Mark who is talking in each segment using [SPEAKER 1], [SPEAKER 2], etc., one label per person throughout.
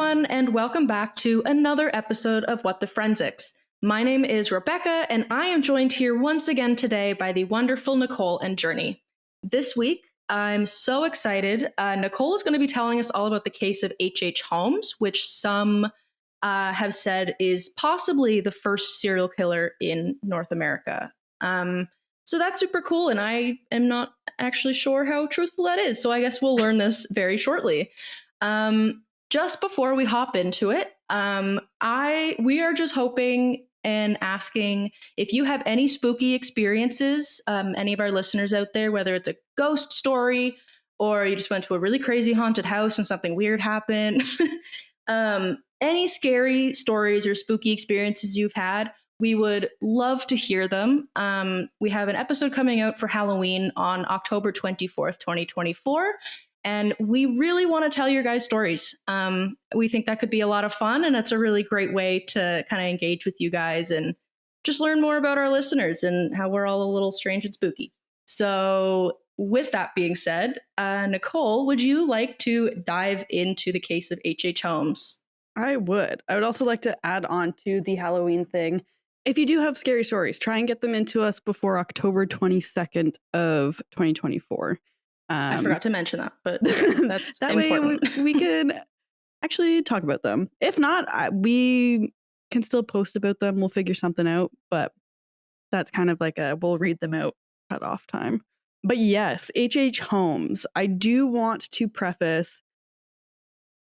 [SPEAKER 1] everyone, and welcome back to another episode of What the Forensics. My name is Rebecca, and I am joined here once again today by the wonderful Nicole and Journey. This week, I'm so excited. Nicole is going to be telling us all about the case of H.H. Holmes, which some have said is possibly the first serial killer in North America. So that's super cool, and I am not actually sure how truthful that is, so I guess we'll learn this very shortly. Just before we hop into it, we are just hoping and asking if you have any spooky experiences, any of our listeners out there, whether it's a ghost story or you just went to a really crazy haunted house and something weird happened. Any scary stories or spooky experiences you've had, we would love to hear them. We have an episode coming out for Halloween on October 24th, 2024. And we really want to tell your guys' stories. We think that could be a lot of fun, and it's a really great way to kind of engage with you guys and just learn more about our listeners and how we're all a little strange and spooky. So with that being said, Nicole, would you like to dive into the case of H.H. Holmes?
[SPEAKER 2] I would. I would also like to add on to the Halloween thing. If you do have scary stories, try and get them into us before October 22nd of 2024.
[SPEAKER 1] I forgot to mention that, but that's
[SPEAKER 2] that
[SPEAKER 1] important.
[SPEAKER 2] way we can actually talk about them. If not, we can still post about them. We'll figure something out, but that's kind of like we'll read them out cutoff time. But yes, H.H. Holmes. I do want to preface,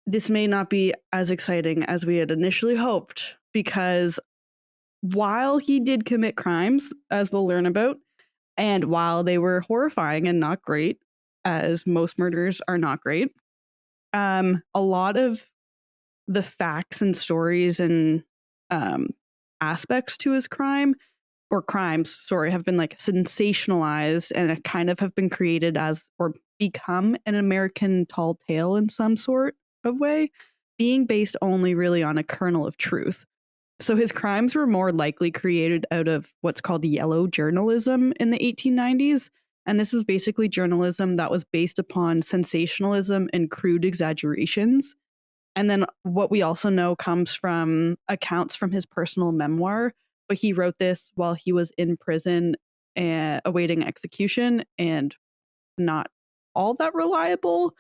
[SPEAKER 2] this may not be as exciting as we had initially hoped, because while he did commit crimes, as we'll learn about, and while they were horrifying and not great, as most murders are not great, a lot of the facts and stories and aspects to his crimes, have been like sensationalized and kind of have been created as or become an American tall tale in some sort of way, being based only really on a kernel of truth. So his crimes were more likely created out of what's called yellow journalism in the 1890s. And this was basically journalism that was based upon sensationalism and crude exaggerations. And then what we also know comes from accounts from his personal memoir, but he wrote this while he was in prison awaiting execution, and not all that reliable.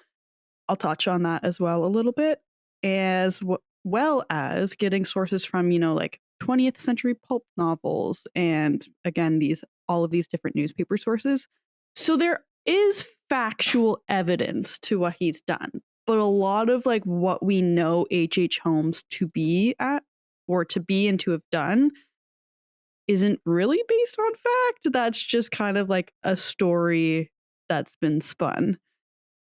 [SPEAKER 2] I'll touch on that as well a little bit, as well as getting sources from, like 20th century pulp novels, and again, all of these different newspaper sources. So there is factual evidence to what he's done, but a lot of like what we know H.H. Holmes to be at or to be and to have done isn't really based on fact. That's just kind of like a story that's been spun.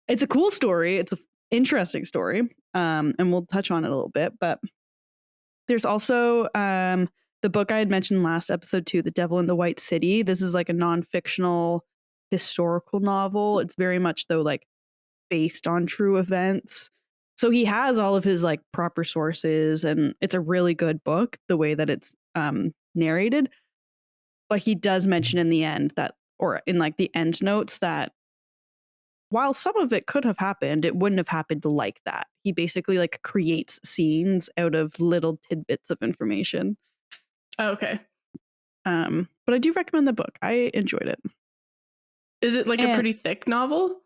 [SPEAKER 2] It's a cool story. It's an interesting story. And we'll touch on it a little bit, but there's also the book I had mentioned last episode too, The Devil in the White City. This is like a non-fictional historical novel. It's very much though like based on true events. So he has all of his like proper sources, and it's a really good book the way that it's narrated. But he does mention in the end that, or in like the end notes, that while some of it could have happened, it wouldn't have happened like that. He basically like creates scenes out of little tidbits of information.
[SPEAKER 1] Oh, okay.
[SPEAKER 2] But I do recommend the book. I enjoyed it.
[SPEAKER 1] Is it like a pretty thick novel?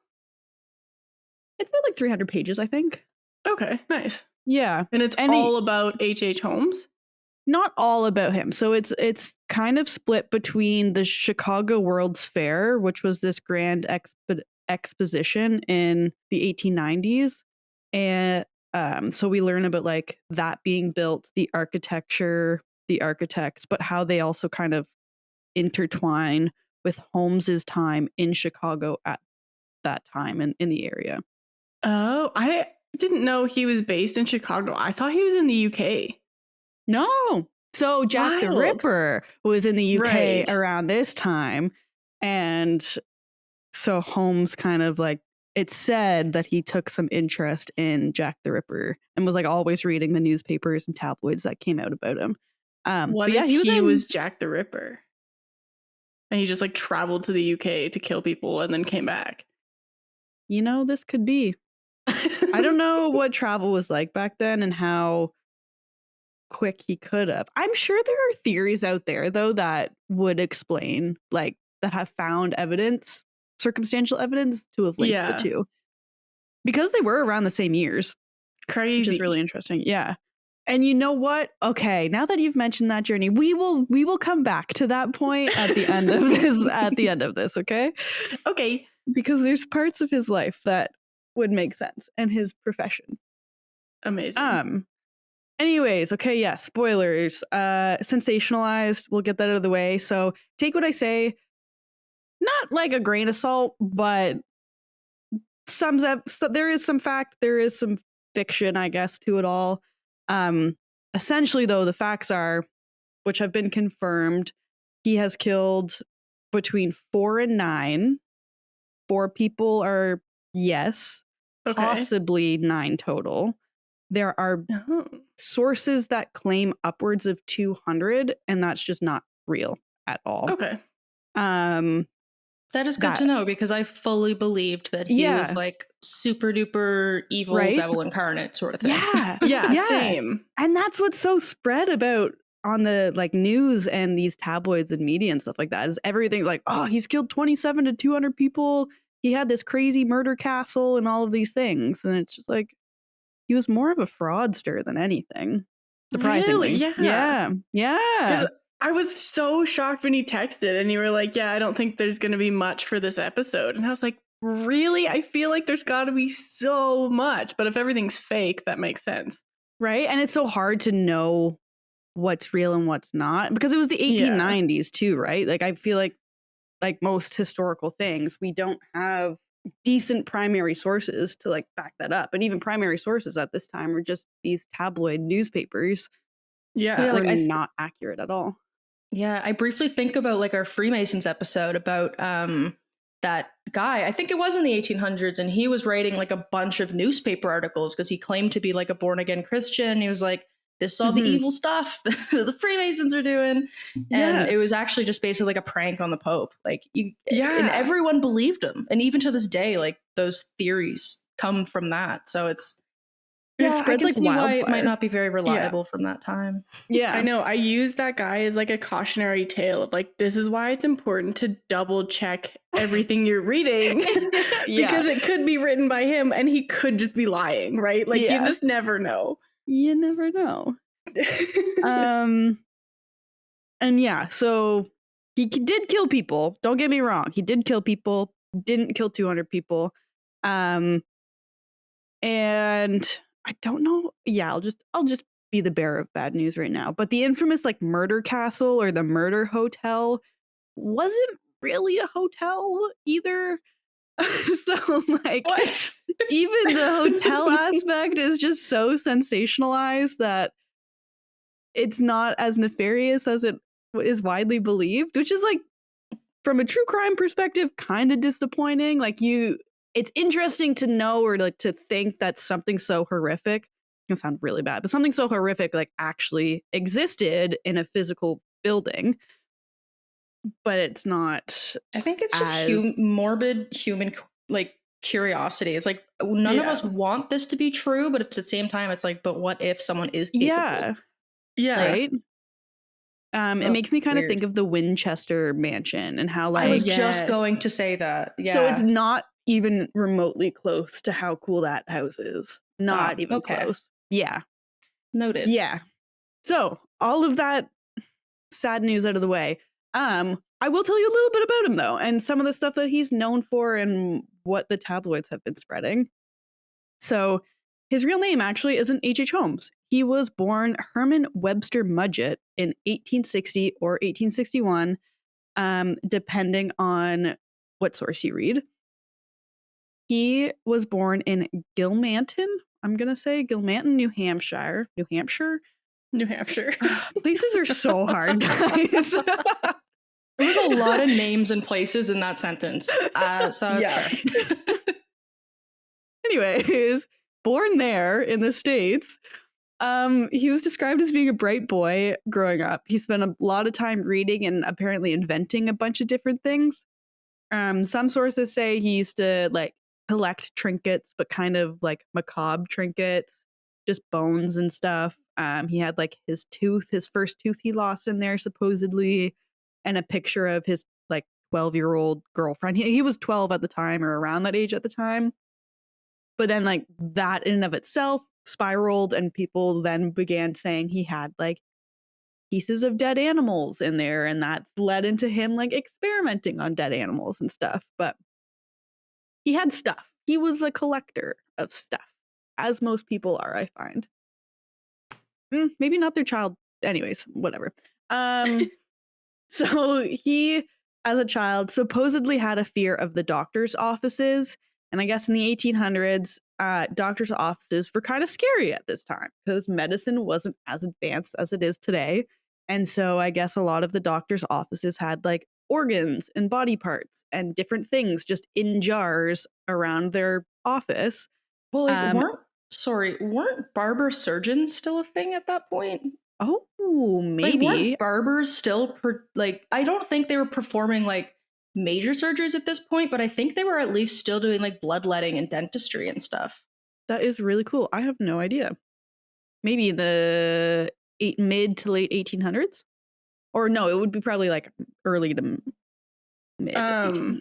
[SPEAKER 2] It's about like 300 pages, I think.
[SPEAKER 1] Okay, nice.
[SPEAKER 2] Yeah.
[SPEAKER 1] And it's all about H.H. Holmes?
[SPEAKER 2] Not all about him. So it's kind of split between the Chicago World's Fair, which was this grand exposition in the 1890s. And so we learn about like that being built, the architecture, the architects, but how they also kind of intertwine with Holmes's time in Chicago at that time and in the area.
[SPEAKER 1] Oh, I didn't know he was based in Chicago. I thought he was in the UK.
[SPEAKER 2] No. So Jack the Ripper was in the UK around this time. And so Holmes kind of like, it's said that he took some interest in Jack the Ripper and was like always reading the newspapers and tabloids that came out about him.
[SPEAKER 1] What if he was Jack the Ripper? And he just like traveled to the UK to kill people and then came back?
[SPEAKER 2] This could be. I don't know what travel was like back then and how quick he could have. I'm sure there are theories out there though that would explain, like, that have found evidence, circumstantial evidence to have linked the
[SPEAKER 3] Yeah.
[SPEAKER 2] two. Because they were around the same years,
[SPEAKER 3] Crazy.
[SPEAKER 2] which is really interesting. Yeah. And you know what? Okay, now that you've mentioned that journey, we will come back to that point at the end of this, okay?
[SPEAKER 3] Okay.
[SPEAKER 2] Because there's parts of his life that would make sense and his profession.
[SPEAKER 3] Amazing.
[SPEAKER 2] Anyways, okay, yeah, spoilers. Sensationalized, we'll get that out of the way. So take what I say, not like a grain of salt, but sums up. So there is some fact, there is some fiction, I guess, to it all. Essentially, though, the facts are, which have been confirmed, he has killed between 4 and 9. 4 people are yes,
[SPEAKER 3] Okay.
[SPEAKER 2] possibly 9 total. There are sources that claim upwards of 200, and that's just not real at all.
[SPEAKER 3] Okay.
[SPEAKER 1] That is good to know, because I fully believed that he was like super duper evil devil incarnate sort of thing.
[SPEAKER 3] Yeah, same.
[SPEAKER 2] And that's what's so spread about on the like news and these tabloids and media and stuff like that, is everything's like, oh, he's killed 27 to 200 people. He had this crazy murder castle and all of these things. And it's just like, he was more of a fraudster than anything. Surprisingly.
[SPEAKER 3] Really?
[SPEAKER 2] Yeah.
[SPEAKER 3] I was so shocked when you texted and you were like, yeah, I don't think there's going to be much for this episode. And I was like, really? I feel like there's got to be so much. But if everything's fake, that makes sense.
[SPEAKER 2] Right? And it's so hard to know what's real and what's not, because it was the 1890s too, right? Like, I feel like most historical things, we don't have decent primary sources to like back that up. And even primary sources at this time were just these tabloid newspapers.
[SPEAKER 3] Yeah.
[SPEAKER 2] Like not accurate at all.
[SPEAKER 1] Yeah, I briefly think about like our Freemasons episode about that guy. I think it was in the 1800s, and he was writing like a bunch of newspaper articles because he claimed to be like a born again Christian. He was like, this is all the evil stuff the Freemasons are doing. And it was actually just basically like a prank on the Pope. Like, and everyone believed him. And even to this day, like those theories come from that. So it spreads like wildfire. Why it might not be very reliable from that time.
[SPEAKER 3] Yeah, I know. I use that guy as like a cautionary tale of like, this is why it's important to double check everything you're reading because it could be written by him and he could just be lying, right? Like you just never know.
[SPEAKER 2] You never know. And yeah, so he did kill people. Don't get me wrong. He did kill people. Didn't kill 200 people. And I don't know. Yeah, I'll just be the bearer of bad news right now. But the infamous like murder castle or the murder hotel wasn't really a hotel either. So like, what? Even the hotel aspect is just so sensationalized that it's not as nefarious as it is widely believed, which is like, from a true crime perspective, kind of disappointing. Like it's interesting to know or like to think that something so horrific, it can sound really bad, but something so horrific like actually existed in a physical building. But it's not.
[SPEAKER 1] I think it's just morbid human like curiosity. It's like none of us want this to be true, but at the same time, it's like, but what if someone is capable?
[SPEAKER 2] Yeah. Right. It makes me kind of think of the Winchester Mansion and how like
[SPEAKER 1] I was just going to say that. Yeah.
[SPEAKER 2] So it's not even remotely close to how cool that house is. Not even close. Yeah.
[SPEAKER 1] Noted.
[SPEAKER 2] Yeah. So all of that sad news out of the way. I will tell you a little bit about him though, and some of the stuff that he's known for and what the tabloids have been spreading. So his real name actually isn't H.H. Holmes. He was born Herman Webster Mudgett in 1860 or 1861, depending on what source you read. He was born in Gilmanton. I'm going to say Gilmanton, New Hampshire. New Hampshire? Places are so hard, guys.
[SPEAKER 1] There's a lot of names and places in that sentence. So it's fair.
[SPEAKER 2] Anyways, born there in the States. He was described as being a bright boy growing up. He spent a lot of time reading and apparently inventing a bunch of different things. Some sources say he used to like collect trinkets, but kind of like macabre trinkets, just bones and stuff. He had like his first tooth he lost in there supposedly, and a picture of his like 12-year-old girlfriend. He was 12 at the time, or around that age at the time. But then like that in and of itself spiraled, and people then began saying he had like pieces of dead animals in there, and that led into him like experimenting on dead animals and stuff. But he had stuff. He was a collector of stuff, as most people are, I find. Maybe not their child. Anyways, whatever. So he, as a child, supposedly had a fear of the doctor's offices. And I guess in the 1800s, doctors' offices were kind of scary at this time because medicine wasn't as advanced as it is today. And so I guess a lot of the doctors' offices had like organs and body parts and different things just in jars around their office.
[SPEAKER 1] Well, like, weren't barber surgeons still a thing at that point?
[SPEAKER 2] Oh,
[SPEAKER 1] Like,
[SPEAKER 2] maybe.
[SPEAKER 1] weren't barbers still I don't think they were performing like major surgeries at this point, but I think they were at least still doing like bloodletting and dentistry and stuff.
[SPEAKER 2] That is really cool. I have no idea. Maybe the mid to late 1800s? Or no, it would be probably like early to mid 1800s.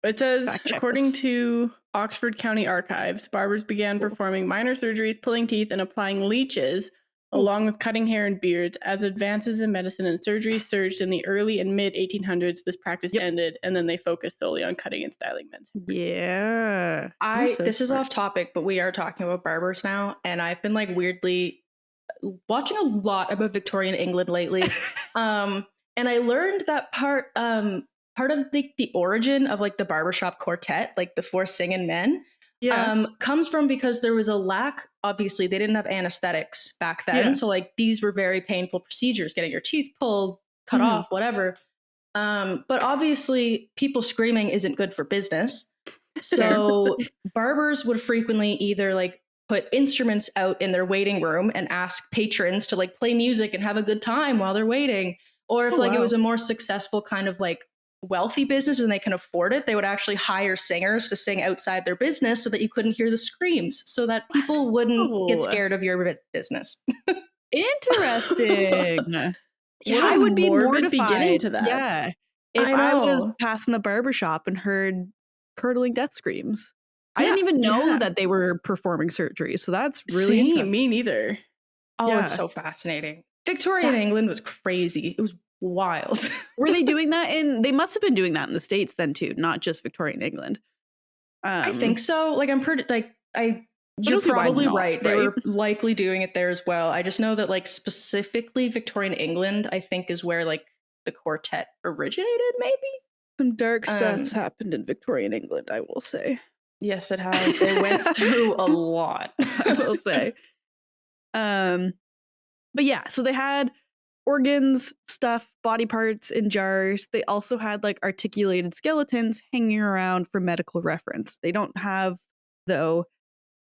[SPEAKER 3] It says,
[SPEAKER 2] Fact check
[SPEAKER 3] according
[SPEAKER 2] this.
[SPEAKER 3] to Oxford County Archives, barbers began performing minor surgeries, pulling teeth, and applying leeches, along with cutting hair and beards. As advances in medicine and surgery surged in the early and mid 1800s, this practice ended, and then they focused solely on cutting and styling men's hair.
[SPEAKER 2] Yeah.
[SPEAKER 1] This is off topic, but we are talking about barbers now, and I've been like weirdly watching a lot about Victorian England lately. And I learned that part of the origin of like the barbershop quartet, like the four singing men, comes from because there was a lack. Obviously, they didn't have anesthetics back then, so like these were very painful procedures, getting your teeth pulled, cut off, whatever. But obviously, people screaming isn't good for business. So barbers would frequently either like put instruments out in their waiting room and ask patrons to like play music and have a good time while they're waiting. Or if it was a more successful kind of like wealthy business and they can afford it, they would actually hire singers to sing outside their business so that you couldn't hear the screams, so that people wouldn't get scared of your business.
[SPEAKER 2] Interesting. I would be mortified
[SPEAKER 3] to that.
[SPEAKER 2] Yeah. If I was passing a barbershop and heard curdling death screams. I didn't even know that they were performing surgery. So that's really interesting.
[SPEAKER 3] Me neither.
[SPEAKER 1] Oh, it's so fascinating. Victorian England was crazy. It was wild.
[SPEAKER 2] Were they doing that they must have been doing that in the States then too, not just Victorian England.
[SPEAKER 1] I think so. Like I'm pretty you're probably right. They were likely doing it there as well. I just know that like specifically Victorian England, I think is where like the quartet originated, maybe?
[SPEAKER 2] Some dark stuff's happened in Victorian England, I will say.
[SPEAKER 1] Yes, it has. They went through a lot,
[SPEAKER 2] I will say. But yeah, so they had organs, stuff, body parts in jars. They also had like articulated skeletons hanging around for medical reference. They don't have, though,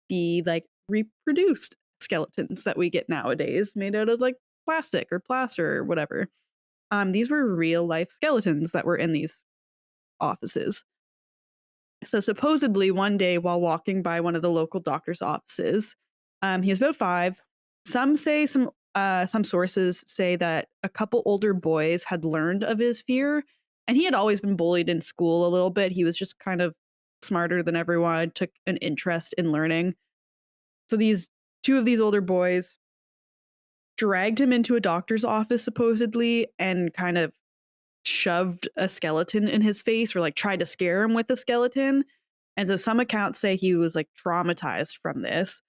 [SPEAKER 2] the like reproduced skeletons that we get nowadays made out of like plastic or plaster or whatever. These were real life skeletons that were in these offices. So supposedly one day while walking by one of the local doctor's offices, he was about 5. Some sources say that a couple older boys had learned of his fear, and he had always been bullied in school a little bit. He was just kind of smarter than everyone, took an interest in learning. So two of these older boys dragged him into a doctor's office supposedly and kind of shoved a skeleton in his face, or like tried to scare him with a skeleton. And so some accounts say he was like traumatized from this,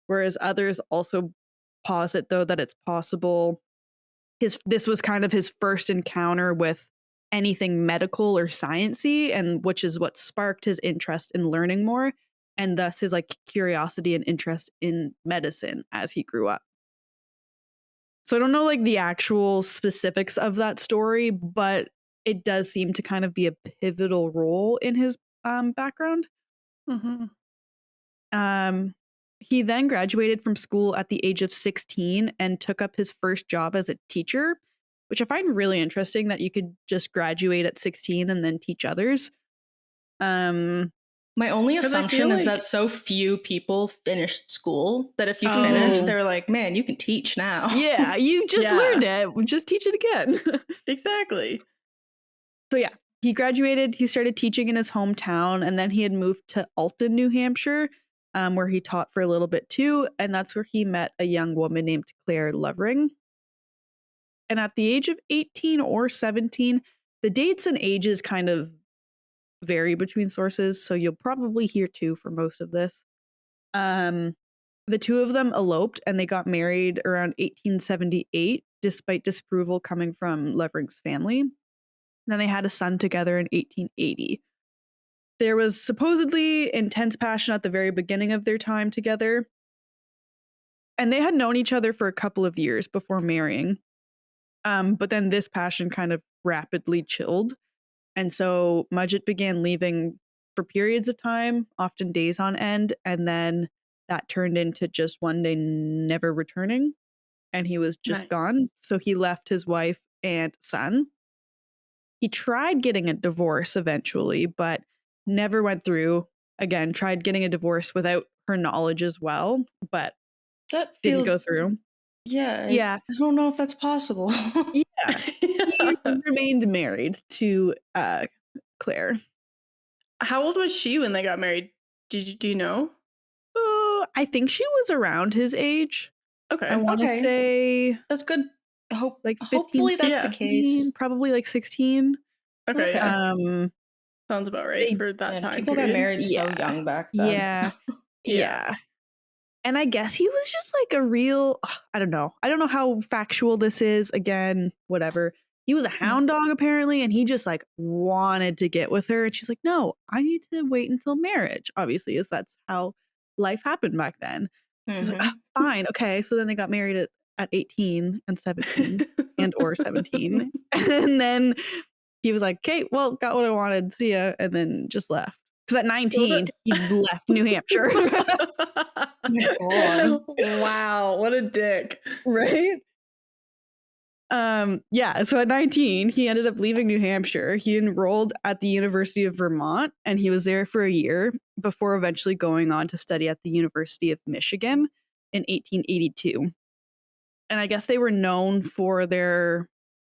[SPEAKER 2] whereas others also posit though that it's possible this was kind of his first encounter with anything medical or sciencey, and which is what sparked his interest in learning more, and thus his like curiosity and interest in medicine as he grew up. So I don't know like the actual specifics of that story, but it does seem to kind of be a pivotal role in his background. He then graduated from school at the age of 16 and took up his first job as a teacher, which I find really interesting that you could just graduate at 16 and then teach others.
[SPEAKER 1] My only
[SPEAKER 3] 'Cause I
[SPEAKER 1] assumption
[SPEAKER 3] feel
[SPEAKER 1] is
[SPEAKER 3] like-
[SPEAKER 1] that so few people finished school that if you
[SPEAKER 3] Oh.
[SPEAKER 1] finish, they're like, man, you can teach now.
[SPEAKER 2] Yeah, you just
[SPEAKER 3] Yeah.
[SPEAKER 2] learned it. We'll just teach it again.
[SPEAKER 3] Exactly.
[SPEAKER 2] So yeah, he graduated. He started teaching in his hometown, and then he had moved to Alton, New Hampshire, where he taught for a little bit too. And that's where he met a young woman named Claire Lovering. And at the age of 18 or 17, the dates and ages kind of vary between sources, so you'll probably hear two for most of this. The two of them eloped and they got married around 1878, despite disapproval coming from Levering's family. Then they had a son together in 1880. There was supposedly intense passion at the very beginning of their time together, and they had known each other for a couple of years before marrying. But then this passion kind of rapidly chilled. And so Mudgett began leaving for periods of time, often days on end, and then that turned into just one day never returning, and he was just
[SPEAKER 3] Nice.
[SPEAKER 2] gone. So he left his wife and son. He tried getting a divorce eventually, but never went through. Again, tried getting a divorce without her knowledge as well, but
[SPEAKER 1] That
[SPEAKER 2] didn't
[SPEAKER 1] feels,
[SPEAKER 2] go through.
[SPEAKER 1] Yeah.
[SPEAKER 2] Yeah.
[SPEAKER 1] I don't know if that's possible.
[SPEAKER 2] Yeah. He remained married to Claire.
[SPEAKER 3] How old was she when they got married? Do you know?
[SPEAKER 2] I think she was around his age.
[SPEAKER 3] Okay.
[SPEAKER 2] I want to
[SPEAKER 1] Okay.
[SPEAKER 2] say
[SPEAKER 1] That's good.
[SPEAKER 2] like 15,
[SPEAKER 1] Hopefully that's the
[SPEAKER 2] 16,
[SPEAKER 1] case.
[SPEAKER 2] probably like 16.
[SPEAKER 3] Okay. Yeah. Sounds about right
[SPEAKER 2] they-
[SPEAKER 3] for that
[SPEAKER 1] Man,
[SPEAKER 3] time
[SPEAKER 1] people
[SPEAKER 3] period.
[SPEAKER 1] got married so
[SPEAKER 2] Yeah.
[SPEAKER 1] young back then.
[SPEAKER 2] Yeah.
[SPEAKER 3] Yeah.
[SPEAKER 2] Yeah. And I guess he was just like a real, I don't know. I don't know how factual this is. Again, whatever. He was a hound dog apparently, and he just like wanted to get with her. And she's like, no, I need to wait until marriage, obviously, as that's how life happened back then. He's like,
[SPEAKER 1] Mhm.
[SPEAKER 2] fine, okay. So then they got married at 18 and 17 and or 17. And then he was like, okay, well, got what I wanted. See ya. And then just left. Because at 19, he left New Hampshire.
[SPEAKER 1] Oh my God.
[SPEAKER 3] Wow, what a dick.
[SPEAKER 2] Right? Yeah, so at 19, he ended up leaving New Hampshire. He enrolled at the University of Vermont, and he was there for a year before eventually going on to study at the University of Michigan in 1882. And I guess they were known for their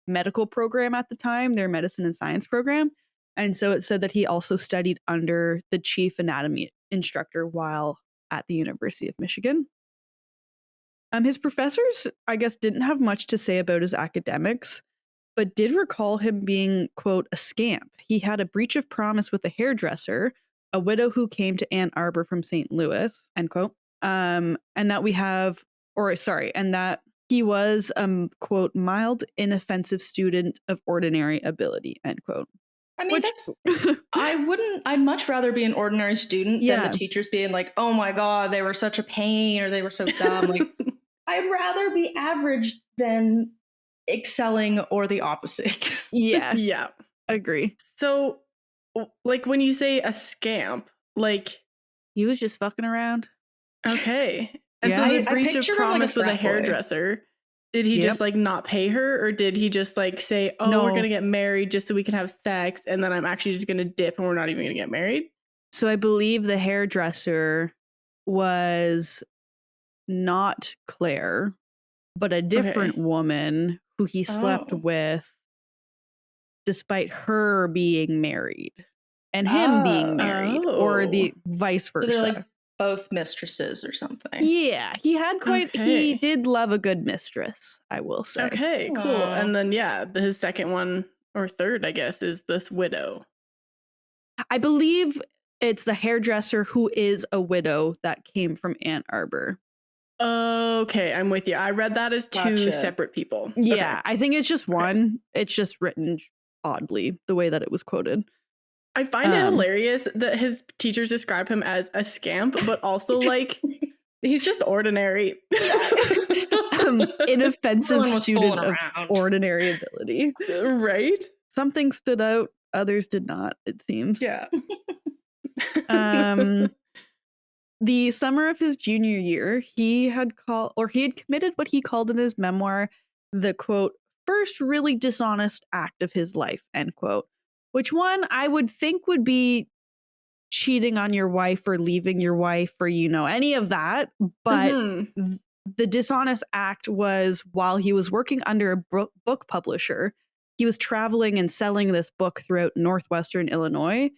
[SPEAKER 2] medical program at the time, their medicine and science program. And so it said that he also studied under the chief anatomy instructor while at the University of Michigan. His professors, I guess, didn't have much to say about his academics, but did recall him being, quote, a scamp. He had a breach of promise with a hairdresser, a widow who came to Ann Arbor from St. Louis, end quote. And that he was, quote, mild, inoffensive student of ordinary ability, end quote.
[SPEAKER 1] I mean, I'd much rather be an ordinary student than
[SPEAKER 2] Yeah.
[SPEAKER 1] the teachers being like, oh my God, they were such a pain or they were so dumb. Like, I'd rather be average than excelling or the opposite.
[SPEAKER 2] Yeah,
[SPEAKER 3] Yeah.
[SPEAKER 2] agree.
[SPEAKER 3] So, like, when you say a scamp, like,
[SPEAKER 2] He was just fucking around.
[SPEAKER 3] okay. And
[SPEAKER 2] Yeah.
[SPEAKER 3] so the
[SPEAKER 1] I
[SPEAKER 3] breach of
[SPEAKER 1] picture him like a
[SPEAKER 3] promise with a
[SPEAKER 1] frat boy.
[SPEAKER 3] hairdresser, did he just like not pay her, or did he just like say, oh,
[SPEAKER 2] No.
[SPEAKER 3] we're gonna get married just so we can have sex, and then I'm actually just gonna dip and we're not even gonna get married?
[SPEAKER 2] So I believe the hairdresser was not Claire, but a different woman who he slept
[SPEAKER 3] Oh.
[SPEAKER 2] with despite her being married and him being married, or the vice
[SPEAKER 1] So
[SPEAKER 2] versa.
[SPEAKER 1] they're like both mistresses or something.
[SPEAKER 2] Yeah, he had quite,
[SPEAKER 3] Okay.
[SPEAKER 2] he did love a good mistress, I will say.
[SPEAKER 3] Okay, cool.
[SPEAKER 1] Aw.
[SPEAKER 3] And then his second one or third, I guess, is this widow.
[SPEAKER 2] I believe it's the hairdresser who is a widow that came from Ann Arbor.
[SPEAKER 3] Okay, I'm with you. I read that as two
[SPEAKER 1] Gotcha.
[SPEAKER 3] separate people.
[SPEAKER 2] Yeah, I think it's just one. It's just written oddly the way that it was quoted.
[SPEAKER 3] I find it hilarious that his teachers describe him as a scamp, but also like he's just ordinary.
[SPEAKER 2] Inoffensive
[SPEAKER 1] Everyone was
[SPEAKER 2] student
[SPEAKER 1] fooling
[SPEAKER 2] of
[SPEAKER 1] around.
[SPEAKER 2] ordinary ability.
[SPEAKER 3] Right?
[SPEAKER 2] Something stood out, others did not, it seems.
[SPEAKER 3] Yeah.
[SPEAKER 2] The summer of his junior year, he had committed what he called in his memoir the, quote, first really dishonest act of his life, end quote. Which one I would think would be cheating on your wife or leaving your wife or, any of that. But the dishonest act was while he was working under a book publisher, he was traveling and selling this book throughout northwestern Illinois.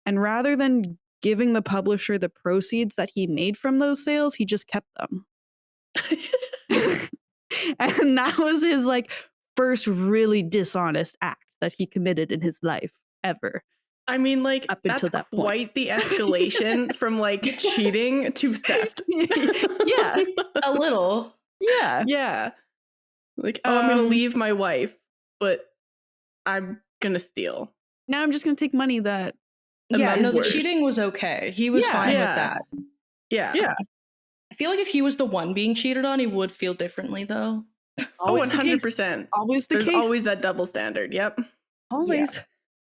[SPEAKER 2] And rather than giving the publisher the proceeds that he made from those sales, he just kept them. And that was his first really dishonest act that he committed in his life ever.
[SPEAKER 3] I mean,
[SPEAKER 2] up until
[SPEAKER 3] that's
[SPEAKER 2] that point.
[SPEAKER 3] quite the escalation from cheating to theft.
[SPEAKER 2] Yeah,
[SPEAKER 1] A little.
[SPEAKER 2] Yeah.
[SPEAKER 3] Yeah. I'm going to leave my wife, but I'm going to steal.
[SPEAKER 2] Now I'm just going to take money that...
[SPEAKER 1] Yeah, no, the cheating was okay. He was fine with that.
[SPEAKER 3] Yeah.
[SPEAKER 2] Yeah.
[SPEAKER 1] I feel like if he was the one being cheated on, he would feel differently, though.
[SPEAKER 3] Always 100%.
[SPEAKER 2] Always the case.
[SPEAKER 3] There's always that double standard. Yep.
[SPEAKER 2] Always. Yeah.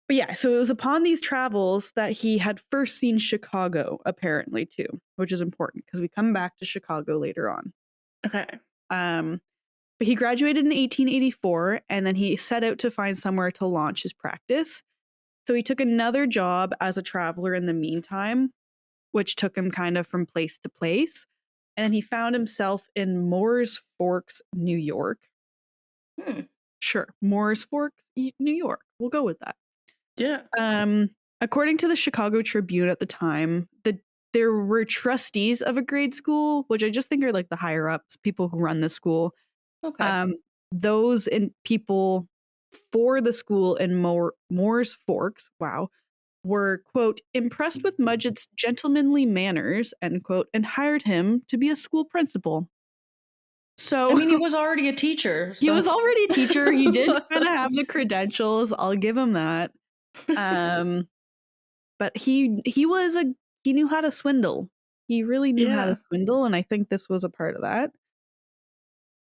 [SPEAKER 2] But yeah, so it was upon these travels that he had first seen Chicago, apparently, too, which is important because we come back to Chicago later on.
[SPEAKER 3] Okay.
[SPEAKER 2] But he graduated in 1884, and then he set out to find somewhere to launch his practice. So he took another job as a traveler in the meantime, which took him kind of from place to place. And he found himself in Moores Forks, New York. Sure. Moores Forks, New York. We'll go with that.
[SPEAKER 3] Yeah.
[SPEAKER 2] According to the Chicago Tribune at the time, there were trustees of a grade school, which I just think are the higher ups, people who run the school.
[SPEAKER 1] Okay.
[SPEAKER 2] Those people for the school in Moores Forks, were, quote, impressed with Mudgett's gentlemanly manners, end quote, and hired him to be a school principal. So
[SPEAKER 1] I mean, he was already a teacher. So.
[SPEAKER 2] He was already a teacher. He did kind of have the credentials. I'll give him that. But he knew how to swindle. He really knew how to swindle, and I think this was a part of that.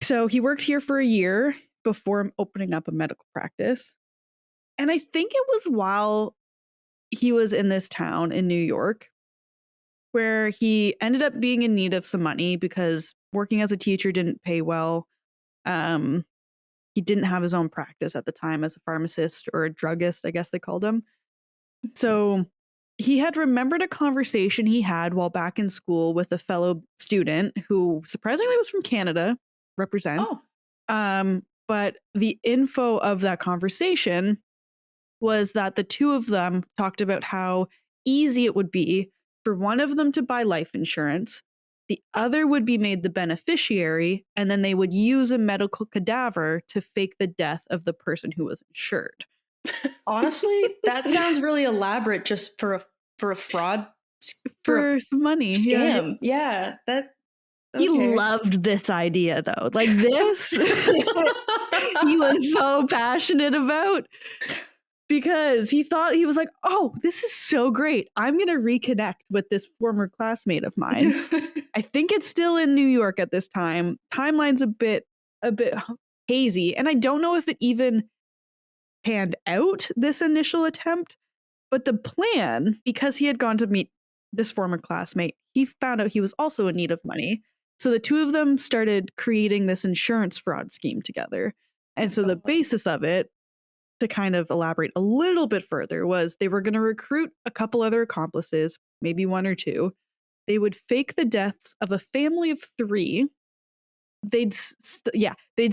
[SPEAKER 2] So he worked here for a year before opening up a medical practice. And I think it was while he was in this town in New York where he ended up being in need of some money because working as a teacher didn't pay well. He didn't have his own practice at the time as a pharmacist or a druggist, I guess they called him. So he had remembered a conversation he had while back in school with a fellow student who surprisingly was from Canada, represent. But the info of that conversation was that the two of them talked about how easy it would be for one of them to buy life insurance, the other would be made the beneficiary, and then they would use a medical cadaver to fake the death of the person who was insured.
[SPEAKER 1] Honestly, that sounds really elaborate just for a fraud.
[SPEAKER 2] For some money.
[SPEAKER 1] Scam. Yeah.
[SPEAKER 2] He loved this idea, though. This, he was so passionate about. Because he was like, oh, this is so great. I'm going to reconnect with this former classmate of mine. I think it's still in New York at this time. Timeline's a bit hazy. And I don't know if it even panned out, this initial attempt. But the plan, because he had gone to meet this former classmate, he found out he was also in need of money. So the two of them started creating this insurance fraud scheme together. And so the basis of it, to kind of elaborate a little bit further, was they were going to recruit a couple other accomplices, maybe one or two. They would fake the deaths of a family of 3. They'd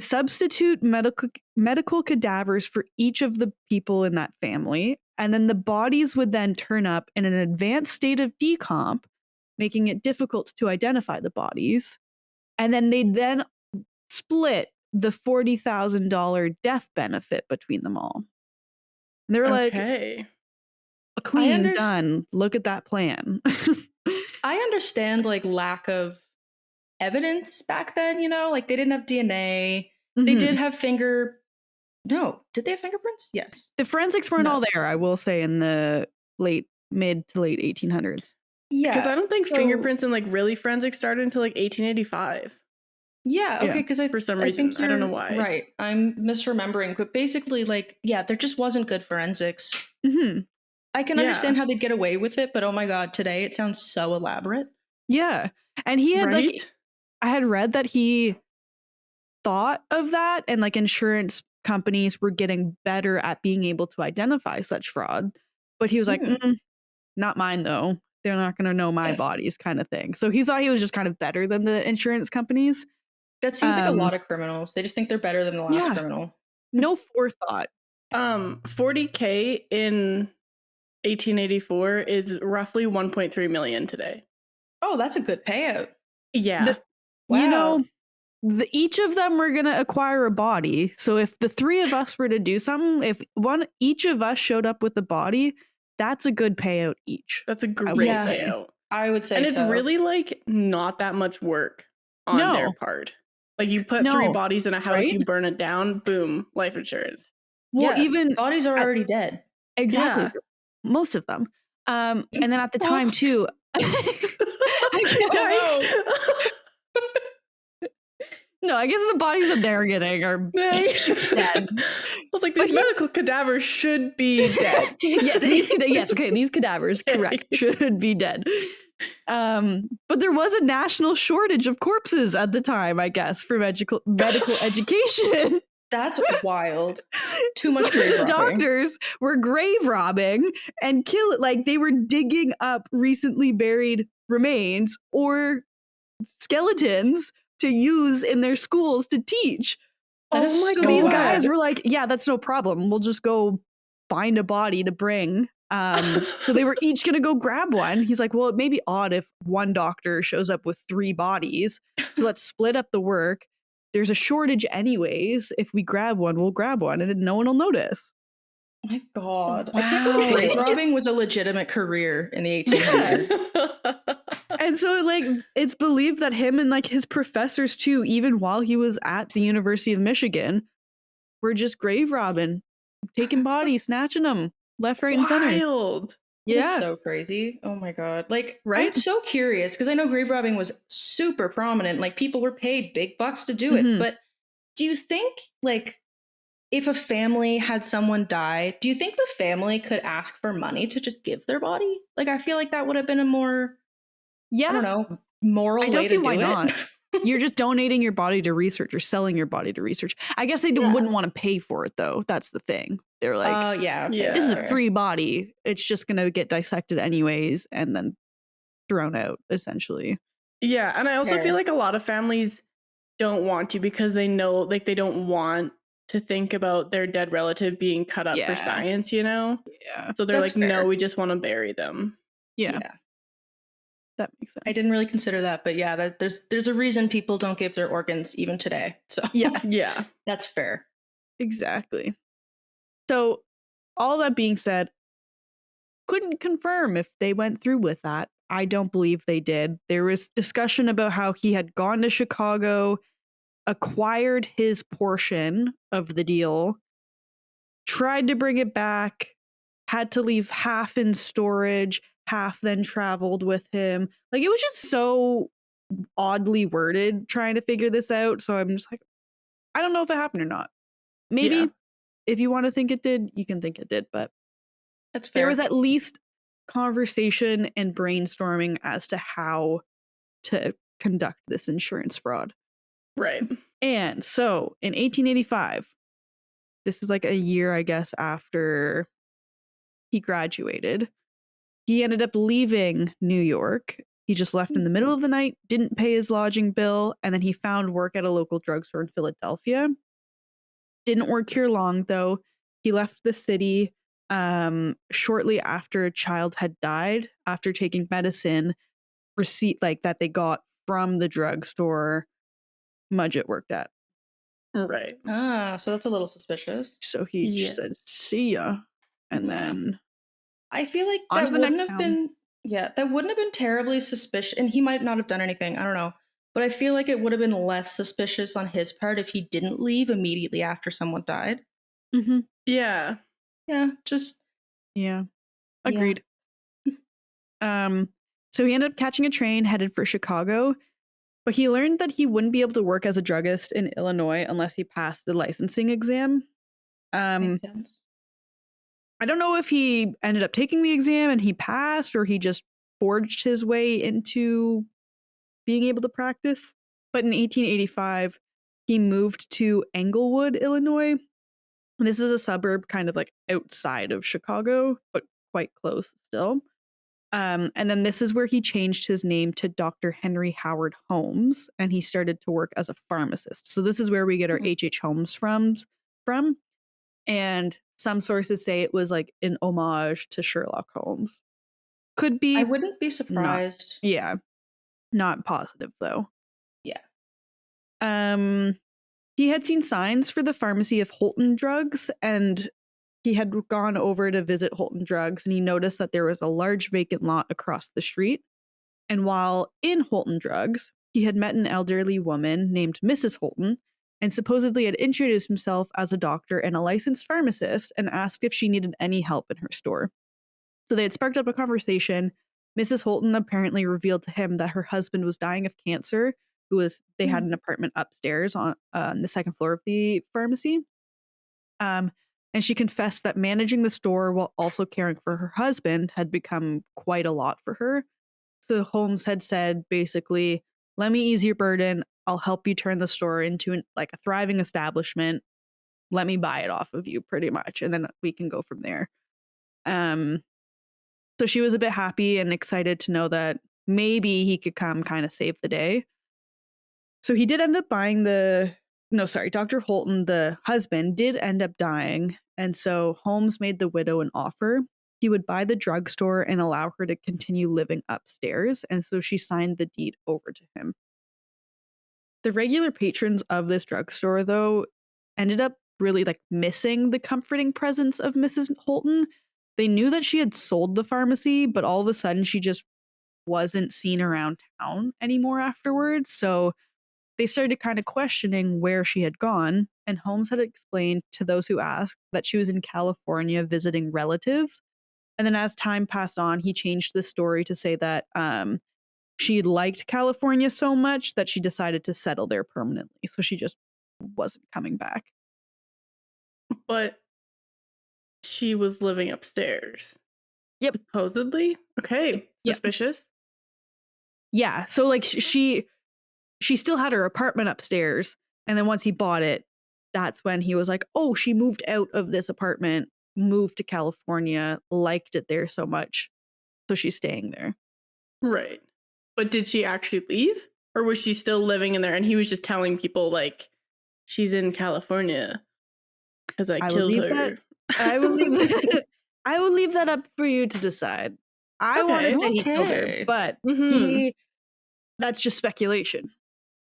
[SPEAKER 2] substitute medical cadavers for each of the people in that family, and then the bodies would then turn up in an advanced state of decomp, making it difficult to identify the bodies. And then they'd then split the $40,000 death benefit between them all. And they were like, clean, done. Look at that plan.
[SPEAKER 1] I understand lack of evidence back then, they didn't have DNA. Mm-hmm. They did have did they have fingerprints? Yes.
[SPEAKER 2] The forensics weren't all there, I will say, in the mid to late 1800s.
[SPEAKER 3] Yeah. Because I don't think fingerprints and really forensics started until 1885.
[SPEAKER 1] Yeah, okay, because
[SPEAKER 3] for some reason, I don't know why.
[SPEAKER 1] Right, I'm misremembering, but basically, there just wasn't good forensics.
[SPEAKER 2] Mm-hmm.
[SPEAKER 1] I can understand how they'd get away with it, but oh my god, today it sounds so elaborate.
[SPEAKER 2] Yeah, and he had I had read that he thought of that, and insurance companies were getting better at being able to identify such fraud, but he was like, not mine though. They're not going to know my bodies kind of thing. So he thought he was just kind of better than the insurance companies.
[SPEAKER 1] That seems like a lot of criminals. They just think they're better than the last criminal.
[SPEAKER 2] No forethought.
[SPEAKER 3] 40K in 1884 is roughly 1.3 million today.
[SPEAKER 1] Oh, that's a good payout.
[SPEAKER 3] Yeah.
[SPEAKER 2] You know, each of them were going to acquire a body. So if the three of us were to do something, if each of us showed up with a body, that's a good payout each.
[SPEAKER 3] That's a great payout.
[SPEAKER 1] I would say
[SPEAKER 3] and it's really like not that much work on their part. Like you put 3 bodies in a house, you burn it down, boom, life insurance.
[SPEAKER 2] Well, even
[SPEAKER 1] bodies are already dead.
[SPEAKER 2] Exactly. Yeah. Most of them. And then at the time too. No, I guess the bodies that they're getting are dead.
[SPEAKER 3] I was like, these medical cadavers should be dead.
[SPEAKER 2] Yes, okay, these cadavers, correct, should be dead. But there was a national shortage of corpses at the time, I guess, for medical education.
[SPEAKER 1] That's wild. Too much grave robbing.
[SPEAKER 2] Doctors were grave robbing and they were digging up recently buried remains or skeletons to use in their schools to teach.
[SPEAKER 3] Oh my God.
[SPEAKER 2] These guys were like, yeah, that's no problem. We'll just go find a body to bring. So they were each going to go grab one. He's like, well, it may be odd if one doctor shows up with 3 bodies. So let's split up the work. There's a shortage anyways. If we grab one, we'll grab one and no one will notice.
[SPEAKER 1] Oh my God. Wow. I can't believe grave robbing was a legitimate career in the 1800s.
[SPEAKER 2] And so it's believed that him and like his professors too, even while he was at the University of Michigan, were just grave robbing, taking bodies, snatching them left, right, and center.
[SPEAKER 3] Wild.
[SPEAKER 1] Yeah. It's so crazy. Oh my God. Like, right? I'm so curious because I know grave robbing was super prominent. Like people were paid big bucks to do it. But do you think like if a family had someone die, do you think the family could ask for money to just give their body? Like, I feel like that would have been a more, I don't know, moral way to do it. I don't see why not.
[SPEAKER 2] You're just donating your body to research or selling your body to research. I guess they wouldn't want to pay for it, though. That's the thing. They're like, this is a free body. It's just going to get dissected anyways and then thrown out, essentially.
[SPEAKER 3] Yeah. And I also feel like a lot of families don't want to because they know, like, they don't want to think about their dead relative being cut up for science, you know?
[SPEAKER 2] Yeah.
[SPEAKER 3] So they're no, we just want to bury them.
[SPEAKER 2] Yeah. That makes sense.
[SPEAKER 1] I didn't really consider that, but yeah, there's a reason people don't give their organs even today. So
[SPEAKER 3] yeah,
[SPEAKER 1] that's fair.
[SPEAKER 2] Exactly. So all that being said, couldn't confirm if they went through with that. I don't believe they did. There was discussion about how he had gone to Chicago, acquired his portion of the deal, tried to bring it back, had to leave half in storage, half then traveled with him. Like, it was just so oddly worded trying to figure this out. So I'm just like, I don't know if it happened or not. Maybe if you want to think it did, you can think it did, but
[SPEAKER 1] that's fair.
[SPEAKER 2] There was at least conversation and brainstorming as to how to conduct this insurance fraud.
[SPEAKER 3] Right.
[SPEAKER 2] And so in 1885, this is like a year, I guess, after he graduated, he ended up leaving New York. He just left in the middle of the night, didn't pay his lodging bill, and then he found work at a local drugstore in Philadelphia. Didn't work here long, though. He left the city shortly after a child had died after taking medicine receipt like that they got from the drugstore Mudgett worked at.
[SPEAKER 3] Right.
[SPEAKER 1] So that's a little suspicious.
[SPEAKER 2] So he just said, see ya. And then
[SPEAKER 1] I feel like that wouldn't have been that wouldn't have been terribly suspicious, and he might not have done anything, I don't know. But I feel like it would have been less suspicious on his part if he didn't leave immediately after someone died.
[SPEAKER 2] Mm-hmm.
[SPEAKER 3] Yeah.
[SPEAKER 1] Yeah,
[SPEAKER 2] agreed. So he ended up catching a train headed for Chicago, but he learned that he wouldn't be able to work as a druggist in Illinois unless he passed the licensing exam.
[SPEAKER 1] Makes sense.
[SPEAKER 2] I don't know if he ended up taking the exam and he passed, or he just forged his way into being able to practice. But in 1885, he moved to Englewood, Illinois. And this is a suburb kind of like outside of Chicago, but quite close still. And then this is where he changed his name to Dr. Henry Howard Holmes, and he started to work as a pharmacist. So this is where we get our H.H. Holmes from. And some sources say it was like an homage to Sherlock Holmes. Could be.
[SPEAKER 1] I wouldn't be surprised.
[SPEAKER 2] Not positive though.
[SPEAKER 1] Yeah.
[SPEAKER 2] He had seen signs for the pharmacy of Holton Drugs, and he had gone over to visit Holton Drugs, and he noticed that there was a large vacant lot across the street. And while in Holton Drugs, he had met an elderly woman named Mrs. Holton and supposedly had introduced himself as a doctor and a licensed pharmacist and asked if she needed any help in her store. So they had sparked up a conversation. Mrs. Holton apparently revealed to him that her husband was dying of cancer. They had an apartment upstairs on the second floor of the pharmacy. And she confessed that managing the store while also caring for her husband had become quite a lot for her. So Holmes had said, basically, let me ease your burden. I'll help you turn the store into a thriving establishment. Let me buy it off of you, pretty much. And then we can go from there. So she was a bit happy and excited to know that maybe he could come kind of save the day. So he did end up buying Dr. Holton, the husband, did end up dying. And so Holmes made the widow an offer. He would buy the drugstore and allow her to continue living upstairs. And so she signed the deed over to him. The regular patrons of this drugstore, though, ended up really missing the comforting presence of Mrs. Holton. They knew that she had sold the pharmacy, but all of a sudden she just wasn't seen around town anymore afterwards. So they started kind of questioning where she had gone. And Holmes had explained to those who asked that she was in California visiting relatives. And then as time passed on, he changed the story to say that she liked California so much that she decided to settle there permanently. So she just wasn't coming back.
[SPEAKER 3] But she was living upstairs.
[SPEAKER 2] Yep.
[SPEAKER 3] Supposedly? Okay.
[SPEAKER 2] Yep.
[SPEAKER 3] Suspicious.
[SPEAKER 2] Yeah. So she still had her apartment upstairs. And then once he bought it, that's when he was like, oh, she moved out of this apartment, moved to California, liked it there so much. So she's staying there.
[SPEAKER 3] Right. But did she actually leave? Or was she still living in there and he was just telling people she's in California because I killed her?
[SPEAKER 2] I will leave that up for you to decide. I want to say he killed her, but that's just speculation.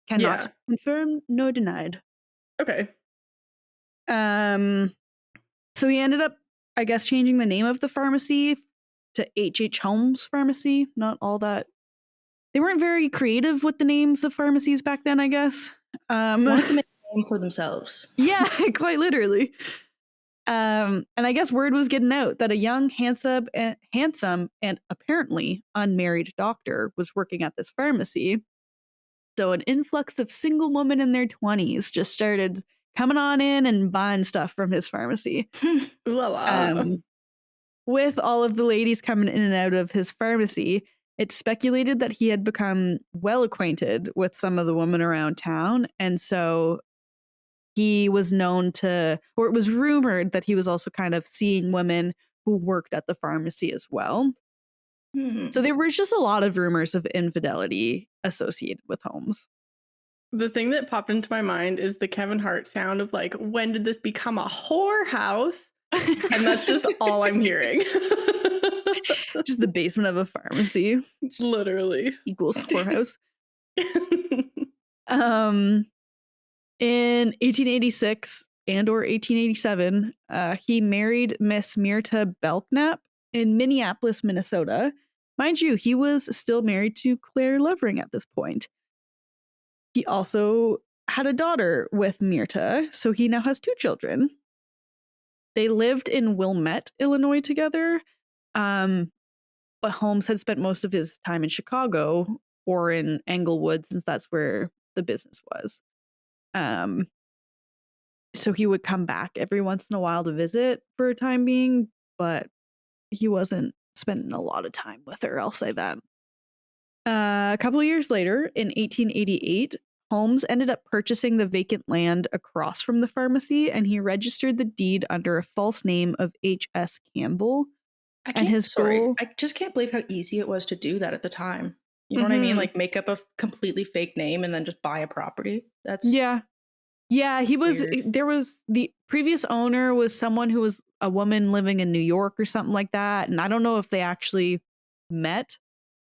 [SPEAKER 2] Cannot confirm nor denied.
[SPEAKER 3] Okay.
[SPEAKER 2] So he ended up, I guess, changing the name of the pharmacy to H.H. Holmes Pharmacy. Not all that. They weren't very creative with the names of pharmacies back then, I guess.
[SPEAKER 1] Wanted to make a name for themselves.
[SPEAKER 2] Yeah, quite literally. And I guess word was getting out that a young, handsome, and apparently unmarried doctor was working at this pharmacy. So an influx of single women in their 20s just started coming on in and buying stuff from his pharmacy. With all of the ladies coming in and out of his pharmacy, it's speculated that he had become well acquainted with some of the women around town. And so he was known to, or it was rumored that he was also kind of seeing women who worked at the pharmacy as well. So there was just a lot of rumors of infidelity associated with Holmes.
[SPEAKER 3] The thing that popped into my mind is the Kevin Hart sound of when did this become a whorehouse? And that's just all I'm hearing.
[SPEAKER 2] Just the basement of a pharmacy.
[SPEAKER 3] Literally.
[SPEAKER 2] Equals whorehouse. In 1886 and or 1887, he married Miss Myrta Belknap in Minneapolis, Minnesota. Mind you, he was still married to Claire Lovering at this point. He also had a daughter with Myrta, so he now has 2 children. They lived in Wilmette, Illinois together, but Holmes had spent most of his time in Chicago or in Englewood, since that's where the business was. So he would come back every once in a while to visit for a time being, but he wasn't spending a lot of time with her, I'll say that. A couple of years later, in 1888, Holmes ended up purchasing the vacant land across from the pharmacy, and he registered the deed under a false name of H.S. Campbell.
[SPEAKER 1] I just can't believe how easy it was to do that at the time. You know what I mean? Like make up a completely fake name and then just buy a property. That's
[SPEAKER 2] Yeah, he was.
[SPEAKER 1] weird.
[SPEAKER 2] There was the previous owner was someone who was a woman living in New York or something like that, and I don't know if they actually met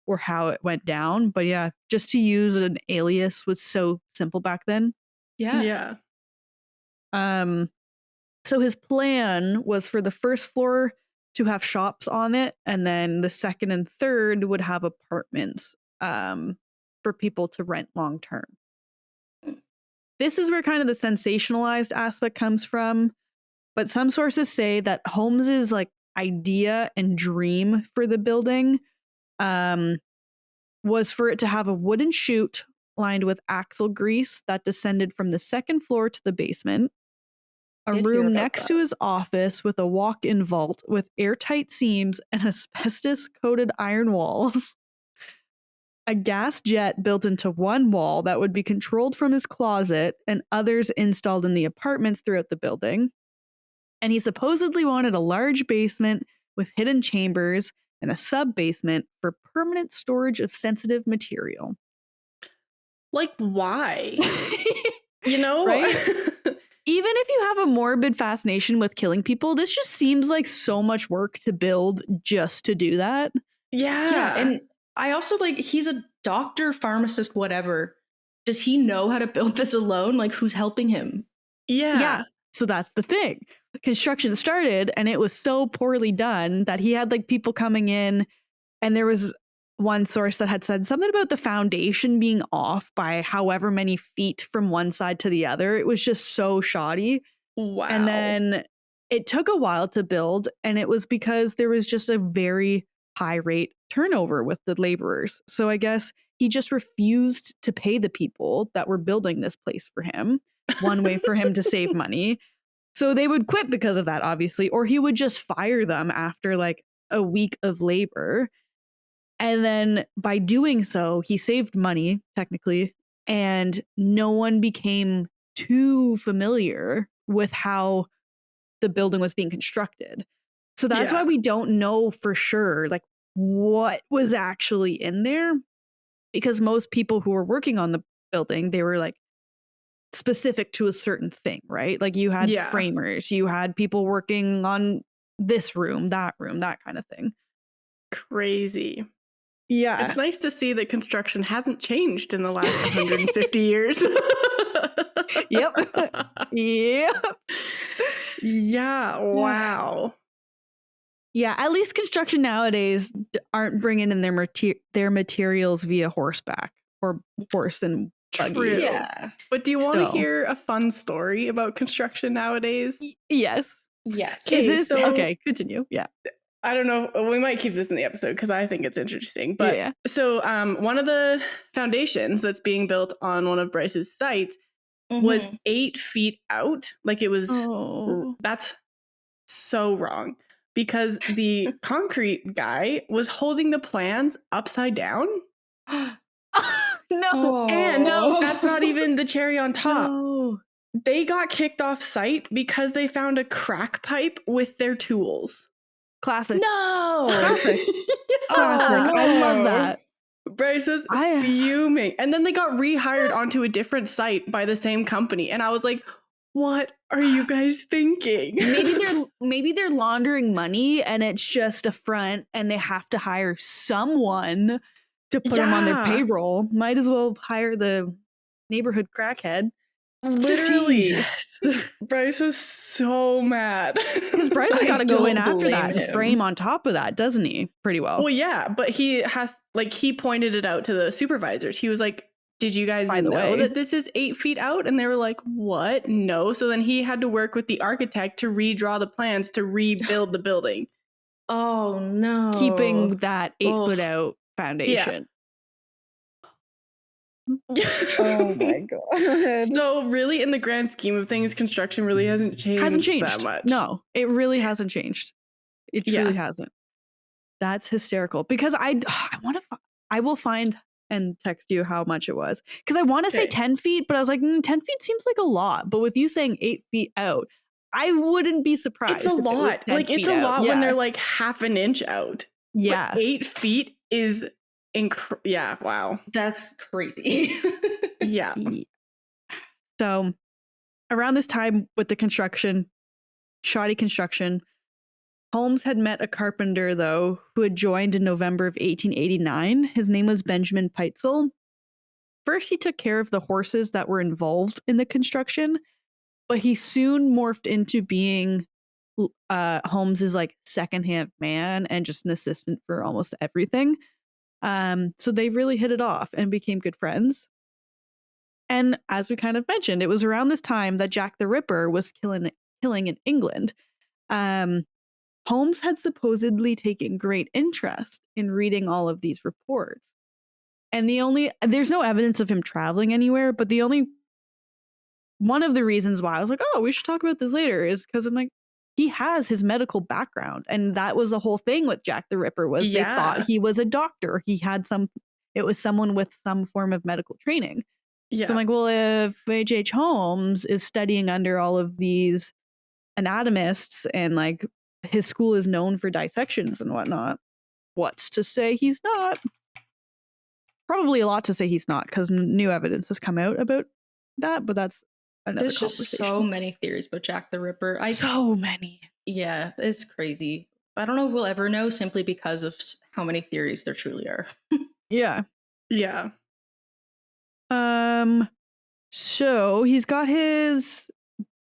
[SPEAKER 2] or how it went down. But yeah, just to use an alias was so simple back then.
[SPEAKER 1] Yeah.
[SPEAKER 2] So his plan was for the first floor to have shops on it, and then the second and third would have apartments for people to rent long term. This is where kind of the sensationalized aspect comes from, but some sources say that Holmes's like idea and dream for the building was for it to have a wooden chute lined with axle grease that descended from the second floor to the basement, a
[SPEAKER 1] Did hear
[SPEAKER 2] room
[SPEAKER 1] about
[SPEAKER 2] next
[SPEAKER 1] that.
[SPEAKER 2] to his office with a walk-in vault with airtight seams and asbestos-coated iron walls, a gas jet built into one wall that would be controlled from his closet, and others installed in the apartments throughout the building. And he supposedly wanted a large basement with hidden chambers and a sub-basement for permanent storage of sensitive material.
[SPEAKER 3] Like, why? You know?
[SPEAKER 2] Right? Even if you have a morbid fascination with killing people, this just seems like so much work to build just to do that.
[SPEAKER 3] Yeah.
[SPEAKER 1] And I also like he's a doctor, pharmacist, whatever. Does he know how to build this alone? Like who's helping him?
[SPEAKER 3] Yeah.
[SPEAKER 2] So that's the thing. Construction started and it was so poorly done that he had like people coming in, and there was one source that had said something about the foundation being off by however many feet from one side to the other. It was just so shoddy.
[SPEAKER 3] Wow.
[SPEAKER 2] And then it took a while to build, and it was because there was just a very high rate turnover with the laborers. So I guess he just refused to pay the people that were building this place for him. One way for him to save money. So they would quit because of that, obviously, or he would just fire them after like a week of labor. And then by doing so, he saved money, technically, and no one became too familiar with how the building was being constructed. So that's why we don't know for sure, like, what was actually in there. Because most people who were working on the building, they were like specific to a certain thing, right? Like you had framers, you had people working on this room, that kind of thing.
[SPEAKER 3] Crazy.
[SPEAKER 2] Yeah.
[SPEAKER 3] It's nice to see that construction hasn't changed in the last 150 years.
[SPEAKER 2] Yep.
[SPEAKER 3] Yeah. Wow.
[SPEAKER 2] Yeah. At least construction nowadays aren't bringing in their materials via horseback or horse and buggy.
[SPEAKER 3] True.
[SPEAKER 1] Yeah.
[SPEAKER 3] But do you want to hear a fun story about construction nowadays?
[SPEAKER 2] Yes.
[SPEAKER 3] Is this
[SPEAKER 2] okay? Continue. Yeah.
[SPEAKER 3] I don't know. We might keep this in the episode because I think it's interesting. But so one of the foundations that's being built on one of Bryce's sites was 8 feet out. Like it was, that's so wrong because the concrete guy was holding the plans upside down.
[SPEAKER 2] No.
[SPEAKER 3] And that's not even the cherry on top. No. They got kicked off site because they found a crack pipe with their tools.
[SPEAKER 2] Classic.
[SPEAKER 1] No.
[SPEAKER 2] Classic. Classic. I love that.
[SPEAKER 3] Bryce was fuming. And then they got rehired onto a different site by the same company. And I was like, what are you guys thinking?
[SPEAKER 2] Maybe they're laundering money and it's just a front and they have to hire someone to put them on their payroll. Might as well hire the neighborhood crackhead.
[SPEAKER 3] Literally. Bryce was so mad.
[SPEAKER 2] Because Bryce has got to go in after that and frame on top of that, doesn't he? Pretty well.
[SPEAKER 3] Well, yeah, but he pointed it out to the supervisors. He was like, did you guys know that this is 8 feet out? And they were like, what? No. So then he had to work with the architect to redraw the plans to rebuild the building.
[SPEAKER 1] Oh, no.
[SPEAKER 2] Keeping that 8 foot out foundation.
[SPEAKER 3] Oh my god. So really, in the grand scheme of things, construction really hasn't changed that much.
[SPEAKER 2] No, it really hasn't changed. It truly hasn't. That's hysterical. Because I will find and text you how much it was. Because I want to say 10 feet, but I was like, 10 feet seems like a lot. But with you saying 8 feet out, I wouldn't be surprised.
[SPEAKER 3] It's a lot. Like, it's a lot when they're like half an inch out.
[SPEAKER 2] Yeah.
[SPEAKER 3] But 8 feet is yeah, wow.
[SPEAKER 1] That's crazy.
[SPEAKER 3] Yeah.
[SPEAKER 2] So around this time with the shoddy construction, Holmes had met a carpenter, though, who had joined in November of 1889. His name was Benjamin Peitzel. First, he took care of the horses that were involved in the construction, but he soon morphed into being Holmes's like second-hand man and just an assistant for almost everything. So they really hit it off and became good friends. And as we kind of mentioned, it was around this time that Jack the Ripper was killing in England. Holmes had supposedly taken great interest in reading all of these reports. And there's no evidence of him traveling anywhere, but one of the reasons why I was like, oh, we should talk about this later is because I'm like, he has his medical background. And that was the whole thing with Jack the Ripper was they thought he was a doctor. It was someone with some form of medical training.
[SPEAKER 3] Yeah.
[SPEAKER 2] So I'm like, well, if H.H. Holmes is studying under all of these anatomists and like his school is known for dissections and whatnot, what's to say he's not? Probably a lot to say he's not because new evidence has come out about that, but that's another
[SPEAKER 1] There's
[SPEAKER 2] conversation.
[SPEAKER 1] just so many theories about Jack the Ripper.
[SPEAKER 2] So many.
[SPEAKER 1] Yeah, it's crazy. I don't know if we'll ever know simply because of how many theories there truly are.
[SPEAKER 2] Yeah.
[SPEAKER 3] Yeah.
[SPEAKER 2] So he's got his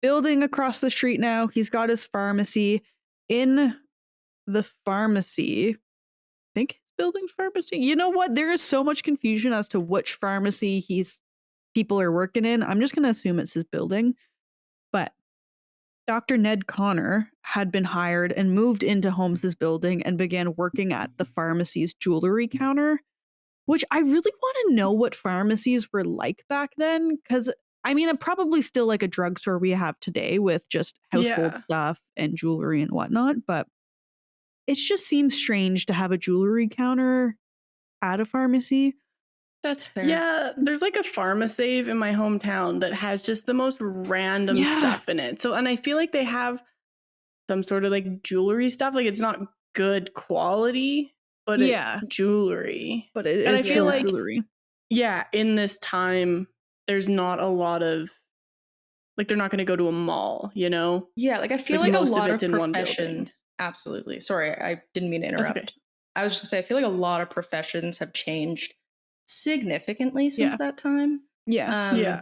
[SPEAKER 2] building across the street now. He's got his pharmacy. In the pharmacy, I think his building's pharmacy. You know what? There is so much confusion as to which pharmacy people are working in. I'm just going to assume it's his building. But Dr. Ned Connor had been hired and moved into Holmes's building and began working at the pharmacy's jewelry counter, which I really want to know what pharmacies were like back then. Because, I mean, probably still like a drugstore we have today with just household stuff and jewelry and whatnot. But it just seems strange to have a jewelry counter at a pharmacy.
[SPEAKER 1] That's fair.
[SPEAKER 3] Yeah, there's like a Pharmasave in my hometown that has just the most random stuff in it. So, and I feel like they have some sort of like jewelry stuff. Like it's not good quality, but it's jewelry.
[SPEAKER 2] But it
[SPEAKER 3] and
[SPEAKER 2] is
[SPEAKER 3] I feel
[SPEAKER 2] still
[SPEAKER 3] like
[SPEAKER 2] jewelry.
[SPEAKER 3] Yeah, in this time, there's not a lot of like they're not going to go to a mall, you know?
[SPEAKER 1] Yeah, like I feel like a lot of
[SPEAKER 3] in one building.
[SPEAKER 1] professions. Absolutely. Sorry, I didn't mean to interrupt.
[SPEAKER 3] Okay.
[SPEAKER 1] I was just gonna say I feel like a lot of professions have changed significantly since that time.
[SPEAKER 3] Yeah.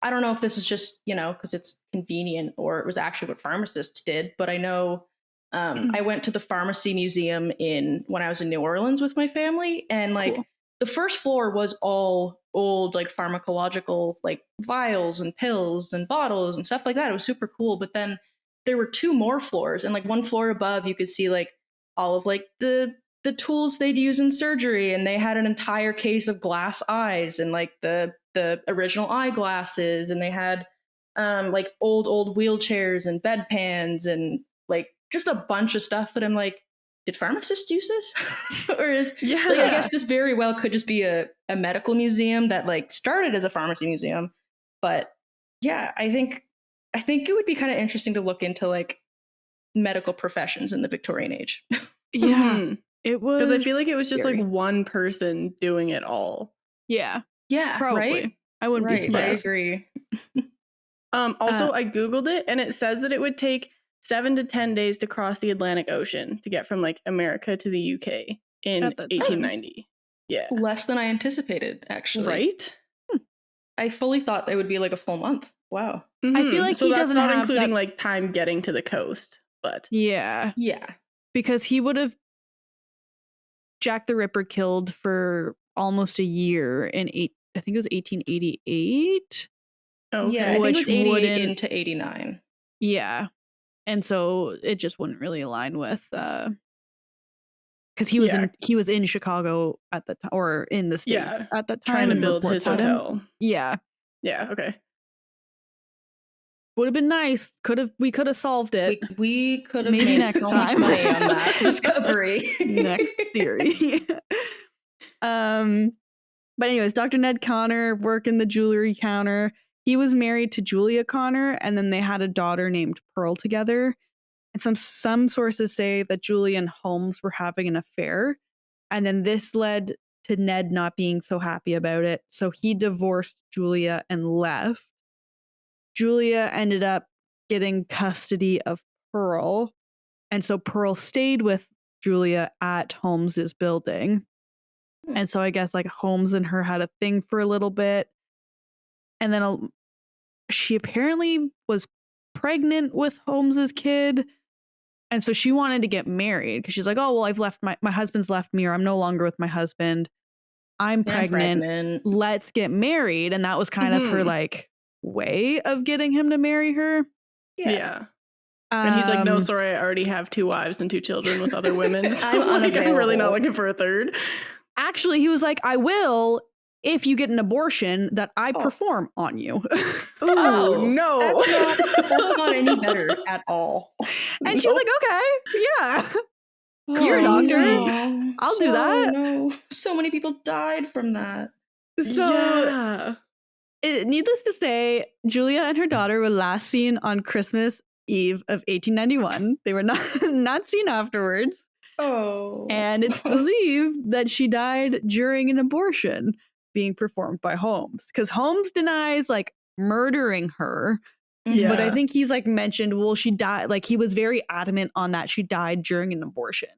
[SPEAKER 1] I don't know if this is just, because it's convenient or it was actually what pharmacists did, but I know I went to the pharmacy museum when I was in New Orleans with my family, and like the first floor was all old like pharmacological like vials and pills and bottles and stuff like that. It was super cool. But then there were 2 more floors, and like one floor above you could see like all of like the tools they'd use in surgery, and they had an entire case of glass eyes and like the original eyeglasses, and they had like old wheelchairs and bedpans and like just a bunch of stuff that I'm like, did pharmacists use this? Or is like, I guess this very well could just be a medical museum that like started as a pharmacy museum. But yeah, I think it would be kind of interesting to look into like medical professions in the Victorian age.
[SPEAKER 3] Yeah.
[SPEAKER 2] It was
[SPEAKER 3] because I feel like it was
[SPEAKER 2] scary.
[SPEAKER 3] just like one person doing it all.
[SPEAKER 2] Yeah,
[SPEAKER 1] probably.
[SPEAKER 2] Right? I wouldn't be surprised.
[SPEAKER 1] I agree.
[SPEAKER 3] Also, I Googled it, and it says that it would take 7 to 10 days to cross the Atlantic Ocean to get from like America to the UK in 1890. Yeah.
[SPEAKER 1] Less than I anticipated, actually.
[SPEAKER 3] Right?
[SPEAKER 1] I fully thought it would be like a full month. Wow.
[SPEAKER 3] Mm-hmm.
[SPEAKER 2] I feel like
[SPEAKER 3] so
[SPEAKER 2] he
[SPEAKER 3] that's
[SPEAKER 2] doesn't
[SPEAKER 3] not
[SPEAKER 2] have
[SPEAKER 3] including
[SPEAKER 2] that...
[SPEAKER 3] like time getting to the coast, but
[SPEAKER 2] yeah. Because he would have Jack the Ripper killed for almost a year in I think it was 1888.
[SPEAKER 1] Okay. Yeah, I think it was 88 into 89.
[SPEAKER 2] Yeah. And so it just wouldn't really align with because he was in Chicago at the time, or in the States at that time,
[SPEAKER 3] trying to build his hotel.
[SPEAKER 2] Yeah.
[SPEAKER 3] Okay.
[SPEAKER 2] Would have been nice. We could have solved it.
[SPEAKER 1] We could have
[SPEAKER 2] maybe
[SPEAKER 1] made
[SPEAKER 2] next
[SPEAKER 1] so
[SPEAKER 2] time.
[SPEAKER 1] much money on that discovery.
[SPEAKER 2] Next theory. But anyways, Dr. Ned Connor working the jewelry counter. He was married to Julia Connor, and then they had a daughter named Pearl together. And some sources say that Julia and Holmes were having an affair, and then this led to Ned not being so happy about it. So he divorced Julia and left. Julia ended up getting custody of Pearl, and so Pearl stayed with Julia at Holmes's building. And so I guess like Holmes and her had a thing for a little bit. And then she apparently was pregnant with Holmes's kid. And so she wanted to get married because she's like, oh, well, I've left my husband's left me, or I'm no longer with my husband. I'm pregnant. Let's get married. And that was kind of her like way of getting him to marry her.
[SPEAKER 3] Yeah. And he's like, no, sorry, I already have 2 wives and 2 children with other women. So I'm really not looking for a third.
[SPEAKER 2] Actually, he was like, I will if you get an abortion that I perform on you.
[SPEAKER 3] Oh, no.
[SPEAKER 1] That's not any better at all.
[SPEAKER 2] And she was like, okay, yeah. You're a doctor. No. I'll do that.
[SPEAKER 1] No. So many people died from that.
[SPEAKER 2] So, needless to say, Julia and her daughter were last seen on Christmas Eve of 1891. They were not seen afterwards.
[SPEAKER 1] Oh.
[SPEAKER 2] And it's believed that she died during an abortion being performed by Holmes, because Holmes denies like murdering her. Yeah. But I think he's like mentioned, well, she died. Like he was very adamant on that she died during an abortion.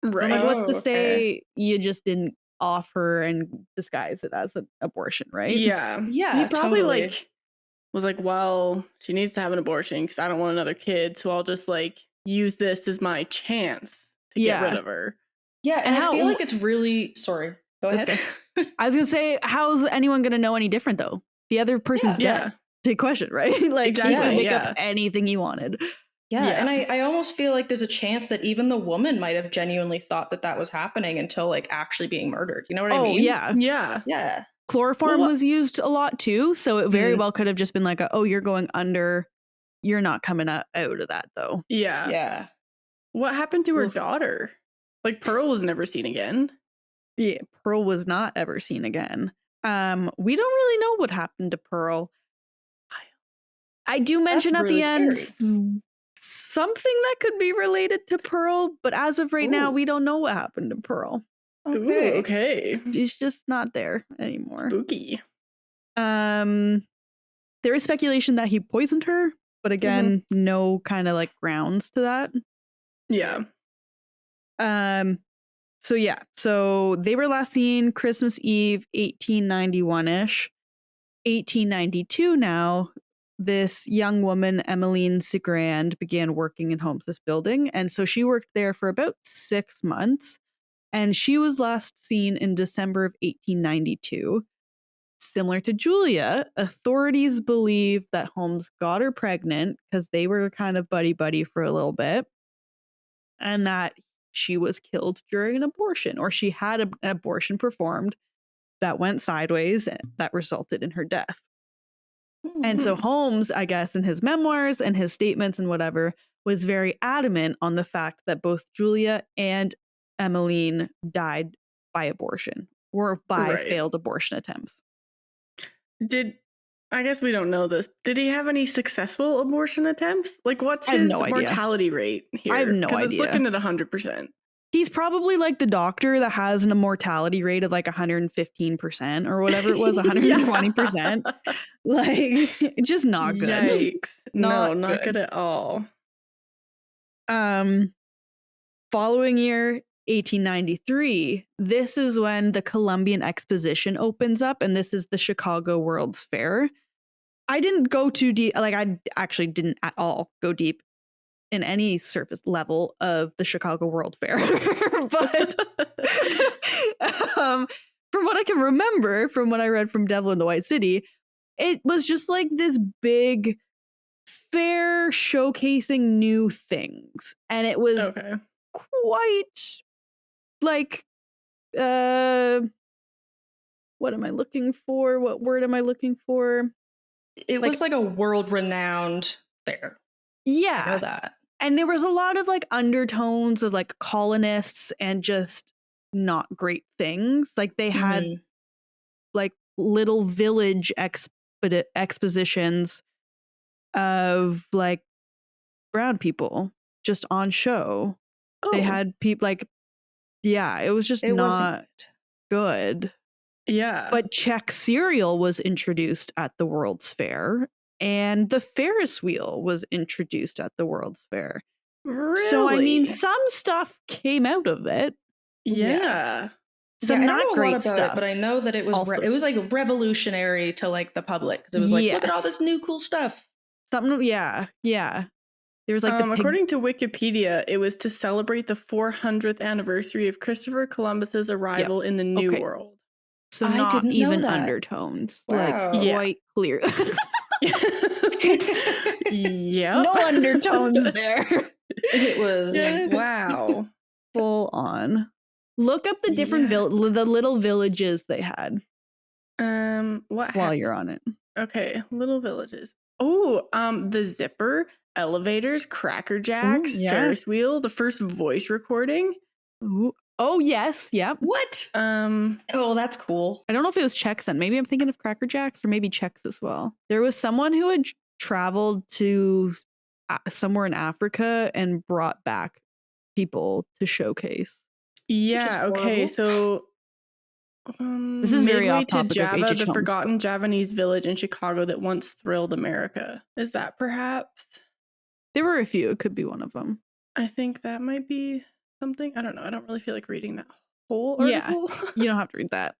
[SPEAKER 3] Right.
[SPEAKER 2] Like, what's to say you just didn't offer and disguise it as an abortion, right?
[SPEAKER 3] Yeah.
[SPEAKER 1] Yeah.
[SPEAKER 3] He probably like was like, well, she needs to have an abortion because I don't want another kid, so I'll just like use this as my chance to get rid of her.
[SPEAKER 1] Yeah, and I feel like it's really sorry. Go ahead.
[SPEAKER 2] I was gonna say, how's anyone gonna know any different though? The other person's dead. Big question, right? Like he could make up anything he wanted.
[SPEAKER 1] Yeah, and I almost feel like there's a chance that even the woman might have genuinely thought that was happening until like actually being murdered. You know what I mean?
[SPEAKER 2] Yeah. Chloroform was used a lot too, so it very well could have just been like, oh, you're going under. You're not coming out of that though.
[SPEAKER 3] Yeah. What happened to her daughter? Like Pearl was never seen again.
[SPEAKER 2] Yeah, Pearl was not ever seen again. We don't really know what happened to Pearl. I do mention at the end something that could be related to Pearl, but as of right now, we don't know what happened to Pearl.
[SPEAKER 3] Okay.
[SPEAKER 2] She's just not there anymore.
[SPEAKER 3] Spooky.
[SPEAKER 2] There is speculation that he poisoned her, but again, no kind of like grounds to that.
[SPEAKER 3] Yeah.
[SPEAKER 2] So they were last seen Christmas Eve, 1891-ish. 1892 now, this young woman, Emmeline Sigrand, began working in Holmes's building. And so she worked there for about 6 months. And she was last seen in December of 1892. Similar to Julia, authorities believe that Holmes got her pregnant because they were kind of buddy-buddy for a little bit. And that she was killed during an abortion, or she had an abortion performed that went sideways and that resulted in her death. And so Holmes, I guess, in his memoirs and his statements and whatever, was very adamant on the fact that both Julia and Emmeline died by abortion or by failed abortion attempts.
[SPEAKER 3] I guess we don't know this. Did he have any successful abortion attempts? Like, what's his mortality rate here?
[SPEAKER 2] I have no idea.
[SPEAKER 3] Because it's looking at 100%.
[SPEAKER 2] He's probably like the doctor that has an mortality rate of like 115% or whatever it was, 120%. Like, just not good.
[SPEAKER 3] Yikes. Not good at all.
[SPEAKER 2] Following year, 1893, this is when the Columbian Exposition opens up, and this is the Chicago World's Fair. I didn't go too deep, like I actually didn't at all go deep in any surface level of the Chicago World Fair. But from what I can remember, from what I read from Devil in the White City, it was just like this big fair showcasing new things. And it was quite like, what am I looking for? What word am I looking for?
[SPEAKER 1] It was like a world-renowned fair.
[SPEAKER 2] Yeah.
[SPEAKER 1] I know that.
[SPEAKER 2] And there was a lot of like undertones of like colonists and just not great things. Like they had like little village expositions of like brown people just on show. They had people like, yeah, it was just
[SPEAKER 1] It
[SPEAKER 2] not
[SPEAKER 1] wasn't
[SPEAKER 2] good.
[SPEAKER 3] Yeah.
[SPEAKER 2] But Czech cereal was introduced at the World's Fair, and the Ferris wheel was introduced at the World's Fair.
[SPEAKER 3] Really?
[SPEAKER 2] So I mean, some stuff came out of it.
[SPEAKER 3] Yeah.
[SPEAKER 2] Some
[SPEAKER 1] I
[SPEAKER 2] not
[SPEAKER 1] don't know
[SPEAKER 2] great
[SPEAKER 1] a lot about
[SPEAKER 2] stuff.
[SPEAKER 1] it, but I know that it was
[SPEAKER 2] also.
[SPEAKER 1] it was like revolutionary to like the public because it was like, look at all
[SPEAKER 2] Yes.
[SPEAKER 1] this new cool stuff.
[SPEAKER 2] Something, yeah. There was like the pig.
[SPEAKER 3] According to Wikipedia, it was to celebrate the 400th anniversary of Christopher Columbus's arrival in the New
[SPEAKER 2] Okay.
[SPEAKER 3] World.
[SPEAKER 2] So
[SPEAKER 1] I
[SPEAKER 2] not
[SPEAKER 1] didn't know
[SPEAKER 2] even
[SPEAKER 1] that.
[SPEAKER 2] undertones.
[SPEAKER 1] Wow.
[SPEAKER 2] Like
[SPEAKER 3] Yeah.
[SPEAKER 2] quite clear.
[SPEAKER 3] Yeah.
[SPEAKER 2] No undertones there.
[SPEAKER 1] It was
[SPEAKER 3] Wow.
[SPEAKER 2] Full on. Look up the different
[SPEAKER 3] Yeah.
[SPEAKER 2] the little villages they had
[SPEAKER 3] What
[SPEAKER 2] while you're on it.
[SPEAKER 3] Okay, little villages. Oh, the zipper, elevators, Cracker Jacks,
[SPEAKER 2] yeah.
[SPEAKER 3] Ferris wheel, the first voice recording.
[SPEAKER 2] Ooh. Oh yes, yep.
[SPEAKER 1] What?
[SPEAKER 3] Um,
[SPEAKER 1] Oh, that's cool.
[SPEAKER 2] I don't know if it was Czechs then. Maybe I'm thinking of Cracker Jacks or maybe Czechs as well. There was someone who had traveled to somewhere in Africa and brought back people to showcase.
[SPEAKER 3] yeah, okay,
[SPEAKER 1] horrible.
[SPEAKER 3] so
[SPEAKER 2] This is very
[SPEAKER 3] midway
[SPEAKER 2] off topic
[SPEAKER 3] to
[SPEAKER 2] of
[SPEAKER 3] Java,
[SPEAKER 2] H.H.
[SPEAKER 3] the
[SPEAKER 2] Holmes,
[SPEAKER 3] forgotten Javanese village in Chicago that once thrilled America. Is that perhaps?
[SPEAKER 2] There were a few. It could be one of them.
[SPEAKER 3] I think that might be something. I don't know. I don't really feel like reading that whole
[SPEAKER 2] Yeah.
[SPEAKER 3] article.
[SPEAKER 2] You don't have to read that.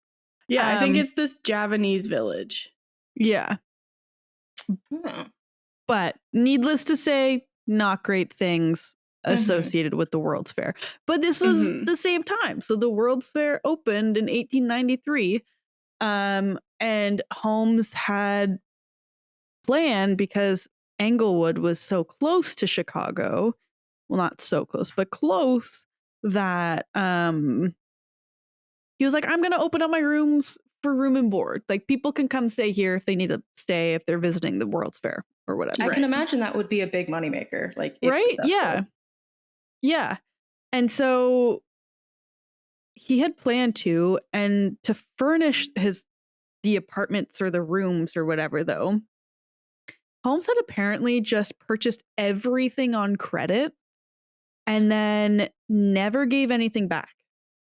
[SPEAKER 3] Yeah, I think it's this Javanese village.
[SPEAKER 2] Yeah.
[SPEAKER 1] Huh.
[SPEAKER 2] But needless to say, not great things associated with the World's Fair. But this was the same time. So the World's Fair opened in 1893. And Holmes had planned, because Englewood was so close to Chicago, well, not so close, but close, that he was like, I'm going to open up my rooms for room and board. Like, people can come stay here if they need to stay, if they're visiting the World's Fair or whatever.
[SPEAKER 1] I can imagine that would be a big moneymaker. Like, if
[SPEAKER 2] right?
[SPEAKER 1] successful.
[SPEAKER 2] Yeah. And so he had planned to, and to furnish the apartments or the rooms or whatever, though, Holmes had apparently just purchased everything on credit and then never gave anything back.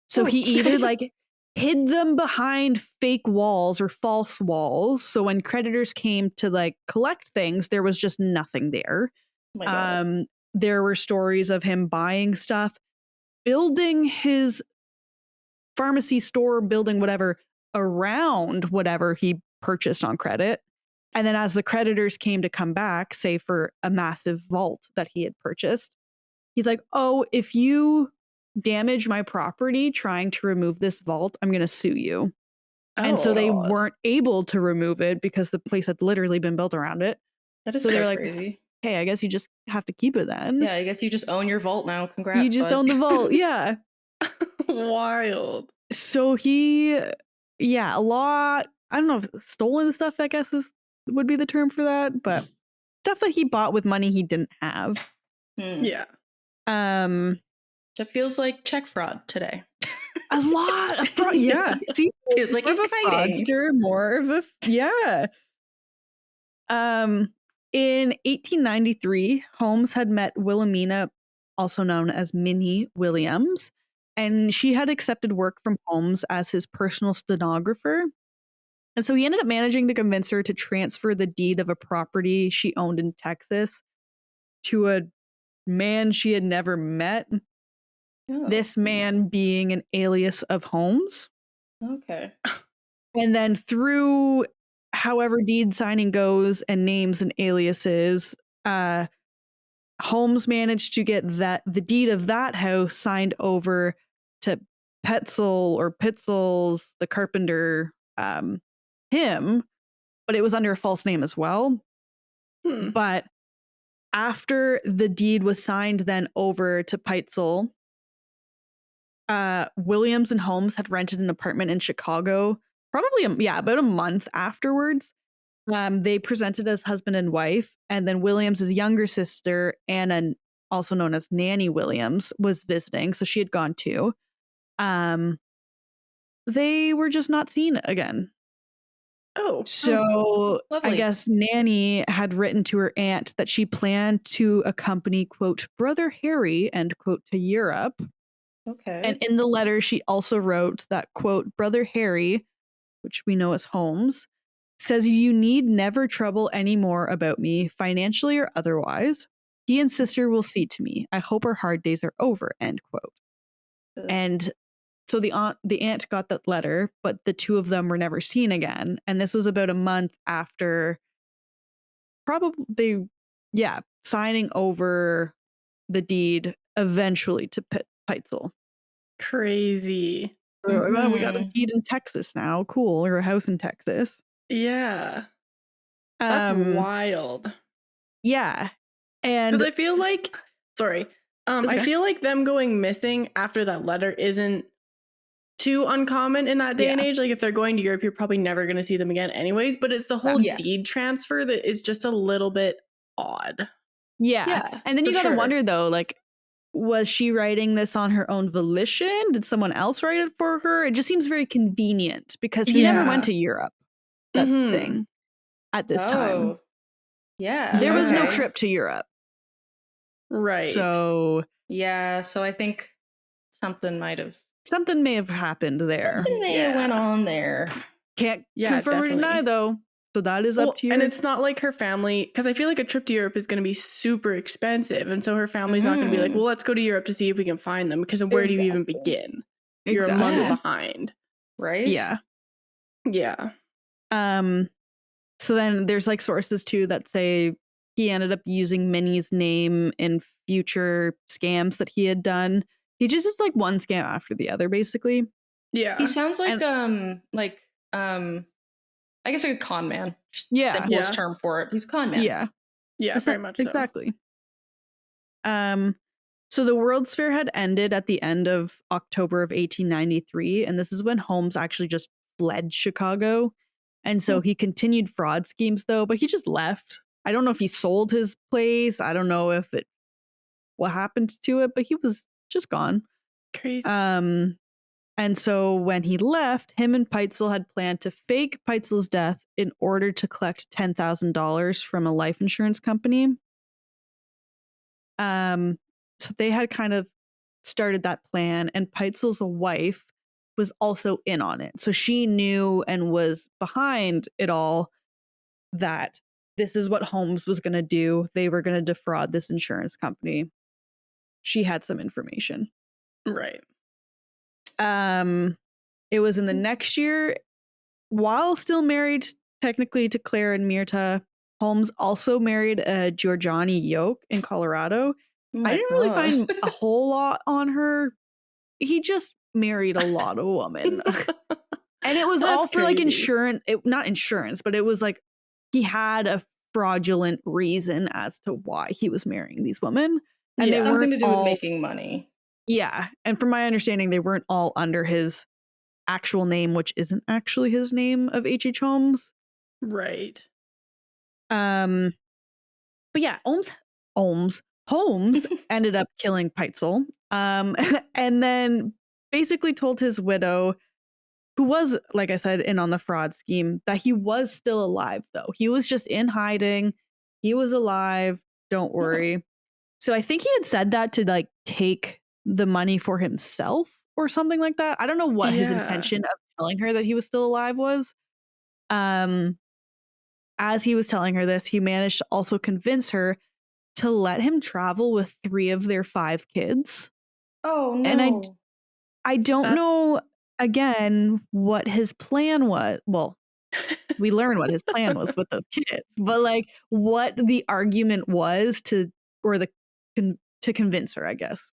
[SPEAKER 2] So he either like hid them behind fake walls or false walls. So when creditors came to like collect things, there was just nothing there.
[SPEAKER 1] Oh my God.
[SPEAKER 2] There were stories of him buying stuff, building his pharmacy store, building whatever around whatever he purchased on credit. And then as the creditors came to come back, say for a massive vault that he had purchased, he's like, oh, if you damage my property trying to remove this vault, I'm going to sue you. And so they weren't able to remove it because the place had literally been built around it.
[SPEAKER 1] That is
[SPEAKER 2] so
[SPEAKER 1] so
[SPEAKER 2] they're like,
[SPEAKER 1] crazy.
[SPEAKER 2] Hey, I guess you just have to keep it then.
[SPEAKER 1] Yeah, I guess you just own your vault now. Congrats.
[SPEAKER 2] You just
[SPEAKER 1] bud.
[SPEAKER 2] own the vault. Yeah.
[SPEAKER 3] Wild.
[SPEAKER 2] So a lot, I don't know if stolen stuff, I guess would be the term for that, but stuff that he bought with money he didn't have.
[SPEAKER 3] Yeah.
[SPEAKER 1] That feels like check fraud today.
[SPEAKER 2] A lot of fraud. Yeah. See,
[SPEAKER 1] Feels like he's fighting.
[SPEAKER 2] Fraudster, more of a yeah. In 1893, Holmes had met Wilhelmina, also known as Minnie Williams, and she had accepted work from Holmes as his personal stenographer. And so he ended up managing to convince her to transfer the deed of a property she owned in Texas to a man she had never met.
[SPEAKER 1] Oh.
[SPEAKER 2] This man being an alias of Holmes.
[SPEAKER 1] Okay.
[SPEAKER 2] And then through however deed signing goes and names and aliases, Holmes managed to get the deed of that house signed over to Pitzels, the carpenter, him, but it was under a false name as well. But after the deed was signed then over to Peitzel, Williams and Holmes had rented an apartment in Chicago, probably about a month afterwards. They presented as husband and wife, and then Williams's younger sister, Anna, also known as Nanny Williams, was visiting, so she had gone too. They were just not seen again.
[SPEAKER 3] Oh.
[SPEAKER 2] So I
[SPEAKER 1] lovely.
[SPEAKER 2] guess Nanny had written to her aunt that she planned to accompany, quote, Brother Harry, end quote, to Europe.
[SPEAKER 1] Okay.
[SPEAKER 2] And in the letter, she also wrote that, quote, Brother Harry, which we know as Holmes, says you need never trouble any more about me, financially or otherwise. He and sister will see to me. I hope our hard days are over, end quote.
[SPEAKER 1] Ugh.
[SPEAKER 2] And so the aunt got that letter, but the two of them were never seen again. And this was about a month after signing over the deed eventually to Peitzel.
[SPEAKER 3] Crazy.
[SPEAKER 2] So, oh, we got a deed in Texas now. Cool. Or a house in Texas.
[SPEAKER 3] Yeah. That's wild.
[SPEAKER 2] Yeah. And
[SPEAKER 3] because I feel like, sorry, I feel like them going missing after that letter isn't too uncommon in that day and age. Like if they're going to Europe, you're probably never going to see them again anyways, but it's the whole deed transfer that is just a little bit odd.
[SPEAKER 2] Yeah. And then you got to wonder though, like, was she writing this on her own volition? Did someone else write it for her? It just seems very convenient because he never went to Europe. That's the thing at this time.
[SPEAKER 1] Yeah.
[SPEAKER 2] There was no trip to Europe.
[SPEAKER 3] Right.
[SPEAKER 2] So
[SPEAKER 1] yeah, so I think something may have
[SPEAKER 2] happened there.
[SPEAKER 1] Something may have went on there.
[SPEAKER 2] Can't confirm or deny though. So that is up to you.
[SPEAKER 3] And it's not like her family, because I feel like a trip to Europe is going to be super expensive. And so her family's not going to be like, well, let's go to Europe to see if we can find them. Because where do you even begin? You're a month behind.
[SPEAKER 1] Right?
[SPEAKER 3] Yeah. Yeah.
[SPEAKER 2] So then there's like sources too that say he ended up using Minnie's name in future scams that he had done. He just is like one scam after the other, basically.
[SPEAKER 1] Yeah. He sounds like I guess like a con man. Just simplest term for it. He's a con man.
[SPEAKER 2] Yeah.
[SPEAKER 3] Yeah, very much so.
[SPEAKER 2] Exactly. So the World's Fair had ended at the end of October of 1893, and this is when Holmes actually just fled Chicago. And so he continued fraud schemes though, but he just left. I don't know if he sold his place. I don't know what happened to it, but he was just gone.
[SPEAKER 3] Crazy.
[SPEAKER 2] And so when he left, him and Peitzel had planned to fake Peitzel's death in order to collect $10,000 from a life insurance company. So they had kind of started that plan, and Peitzel's wife was also in on it. So she knew and was behind it all that this is what Holmes was going to do. They were going to defraud this insurance company. She had some information.
[SPEAKER 3] Right.
[SPEAKER 2] It was in the next year, while still married technically to Claire and Myrta, Holmes also married a Georgiani Yoke in Colorado. I didn't really find a whole lot on her. He just married a lot of women. And it was all for like insurance, not insurance, but it was like he had a fraudulent reason as to why he was marrying these women. And they
[SPEAKER 1] something to do with making money.
[SPEAKER 2] Yeah. And from my understanding, they weren't all under his actual name, which isn't actually his name of H.H. Holmes.
[SPEAKER 3] Right.
[SPEAKER 2] But yeah, Holmes ended up killing Peitzel. And then basically told his widow, who was, like I said, in on the fraud scheme, that he was still alive, though. He was just in hiding. He was alive. Don't worry. So I think he had said that to like take the money for himself or something like that. I don't know what his intention of telling her that he was still alive was. As he was telling her this, he managed to also convince her to let him travel with 3 of their 5 kids.
[SPEAKER 1] Oh, no.
[SPEAKER 2] And I don't know, again, what his plan was. Well, we learn what his plan was with those kids, but like what the argument was to convince her, I guess.